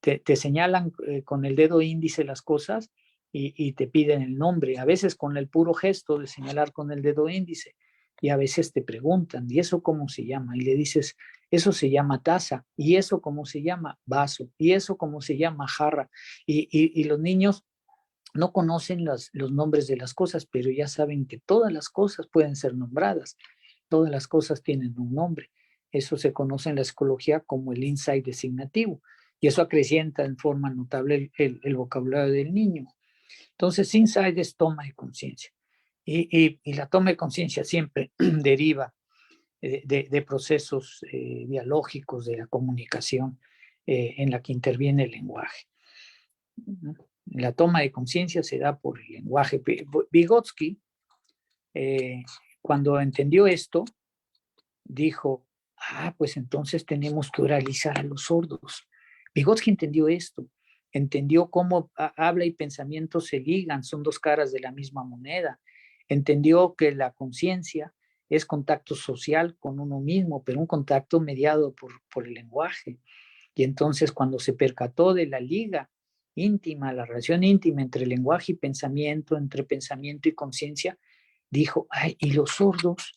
Te señalan con el dedo índice las cosas y te piden el nombre, a veces con el puro gesto de señalar con el dedo índice, y a veces te preguntan, ¿y eso cómo se llama? Y le dices, eso se llama taza, y eso cómo se llama vaso, y eso cómo se llama jarra, y los niños no conocen los nombres de las cosas, pero ya saben que todas las cosas pueden ser nombradas, todas las cosas tienen un nombre. Eso se conoce en la psicología como el insight designativo, y eso acrecienta en forma notable el vocabulario del niño. Entonces, insight es toma de conciencia, y la toma de conciencia siempre deriva de procesos dialógicos de la comunicación en la que interviene el lenguaje. La toma de conciencia se da por el lenguaje. Vygotsky, cuando entendió esto, dijo, Pues entonces tenemos que oralizar a los sordos. Vygotsky entendió esto, entendió cómo habla y pensamiento se ligan, son dos caras de la misma moneda. Entendió que la conciencia es contacto social con uno mismo, pero un contacto mediado por el lenguaje. Y entonces cuando se percató de la liga íntima, la relación íntima entre lenguaje y pensamiento, entre pensamiento y conciencia, dijo, y los sordos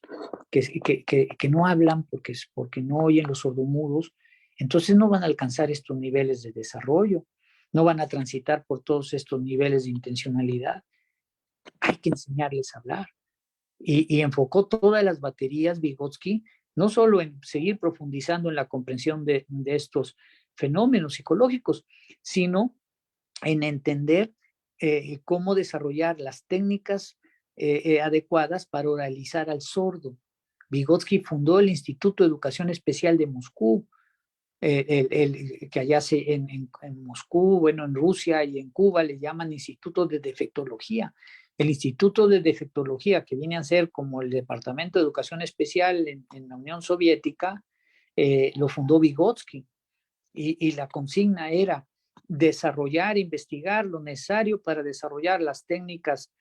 que no hablan porque no oyen, los sordomudos, entonces no van a alcanzar estos niveles de desarrollo, no van a transitar por todos estos niveles de intencionalidad. Hay que enseñarles a hablar. Y enfocó todas las baterías Vygotsky, no solo en seguir profundizando en la comprensión de estos fenómenos psicológicos, sino en entender cómo desarrollar las técnicas adecuadas para oralizar al sordo. Vygotsky fundó el Instituto de Educación Especial de Moscú, que allá en Moscú, bueno, en Rusia y en Cuba le llaman Instituto de Defectología. El Instituto de Defectología, que viene a ser como el Departamento de Educación Especial en la Unión Soviética, lo fundó Vygotsky. Y la consigna era desarrollar, investigar lo necesario para desarrollar las técnicas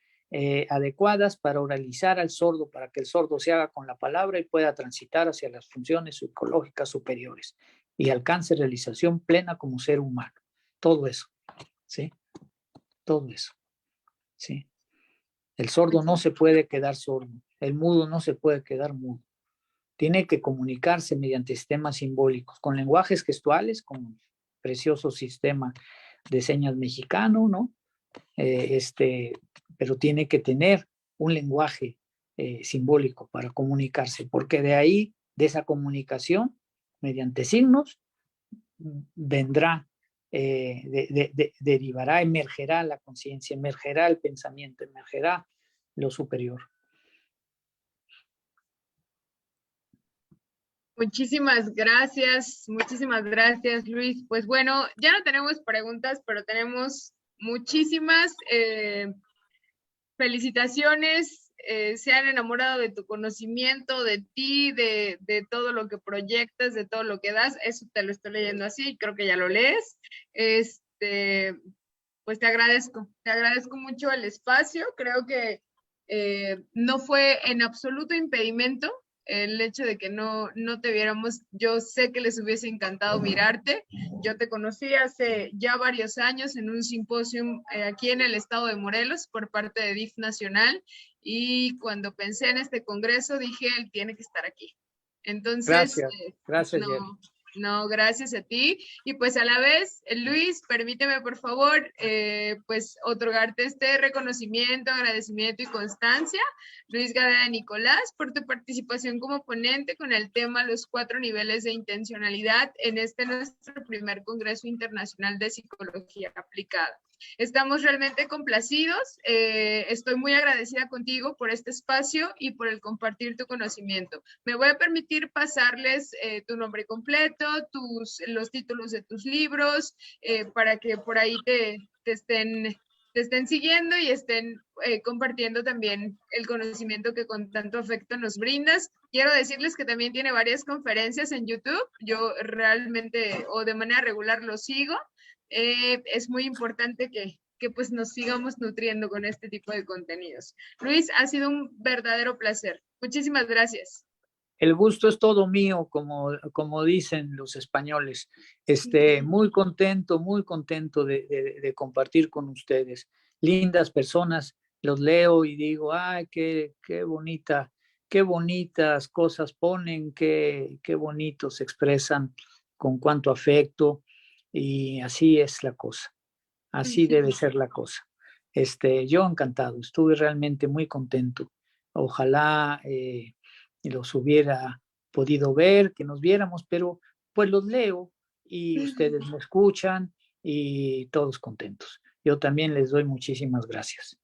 adecuadas para oralizar al sordo, para que el sordo se haga con la palabra y pueda transitar hacia las funciones psicológicas superiores y alcance realización plena como ser humano. Todo eso, ¿sí? Todo eso, ¿sí? El sordo no se puede quedar sordo, el mudo no se puede quedar mudo. Tiene que comunicarse mediante sistemas simbólicos, con lenguajes gestuales, con un precioso sistema de señas mexicano, ¿no? Pero tiene que tener un lenguaje simbólico para comunicarse, porque de ahí, de esa comunicación, mediante signos, vendrá, derivará, emergerá la conciencia, emergerá el pensamiento, emergerá lo superior. Muchísimas gracias, Luis. Pues bueno, ya no tenemos preguntas, pero tenemos muchísimas felicitaciones. Se han enamorado de tu conocimiento, de ti, de todo lo que proyectas, de todo lo que das. Eso te lo estoy leyendo así, creo que ya lo lees. Pues te agradezco mucho el espacio. Creo que no fue en absoluto impedimento el hecho de que no te viéramos. Yo sé que les hubiese encantado mirarte. Yo te conocí hace ya varios años en un simposio aquí en el estado de Morelos por parte de DIF Nacional, y cuando pensé en este congreso dije, él tiene que estar aquí. Entonces, gracias, no, gracias a ti. Y pues a la vez, Luis, permíteme por favor, pues otorgarte este reconocimiento, agradecimiento y constancia, Luis Gadea Nicolás, por tu participación como ponente con el tema Los 4 niveles de intencionalidad en nuestro primer Congreso Internacional de Psicología Aplicada. Estamos realmente complacidos. Estoy muy agradecida contigo por este espacio y por el compartir tu conocimiento. Me voy a permitir pasarles tu nombre completo, los títulos de tus libros, para que por ahí te estén siguiendo y estén compartiendo también el conocimiento que con tanto afecto nos brindas. Quiero decirles que también tiene varias conferencias en YouTube. Yo realmente, o de manera regular, lo sigo. Es muy importante que pues nos sigamos nutriendo con este tipo de contenidos. Luis, ha sido un verdadero placer. Muchísimas gracias. El gusto es todo mío, como dicen los españoles. Muy contento de compartir con ustedes. Lindas personas, los leo y digo, ay, qué bonitas cosas ponen, qué bonito se expresan, con cuánto afecto, y así es la cosa. Así debe ser la cosa. Yo encantado, estuve realmente muy contento. Ojalá los hubiera podido ver, que nos viéramos, pero pues los leo y ustedes me escuchan y todos contentos. Yo también les doy muchísimas gracias.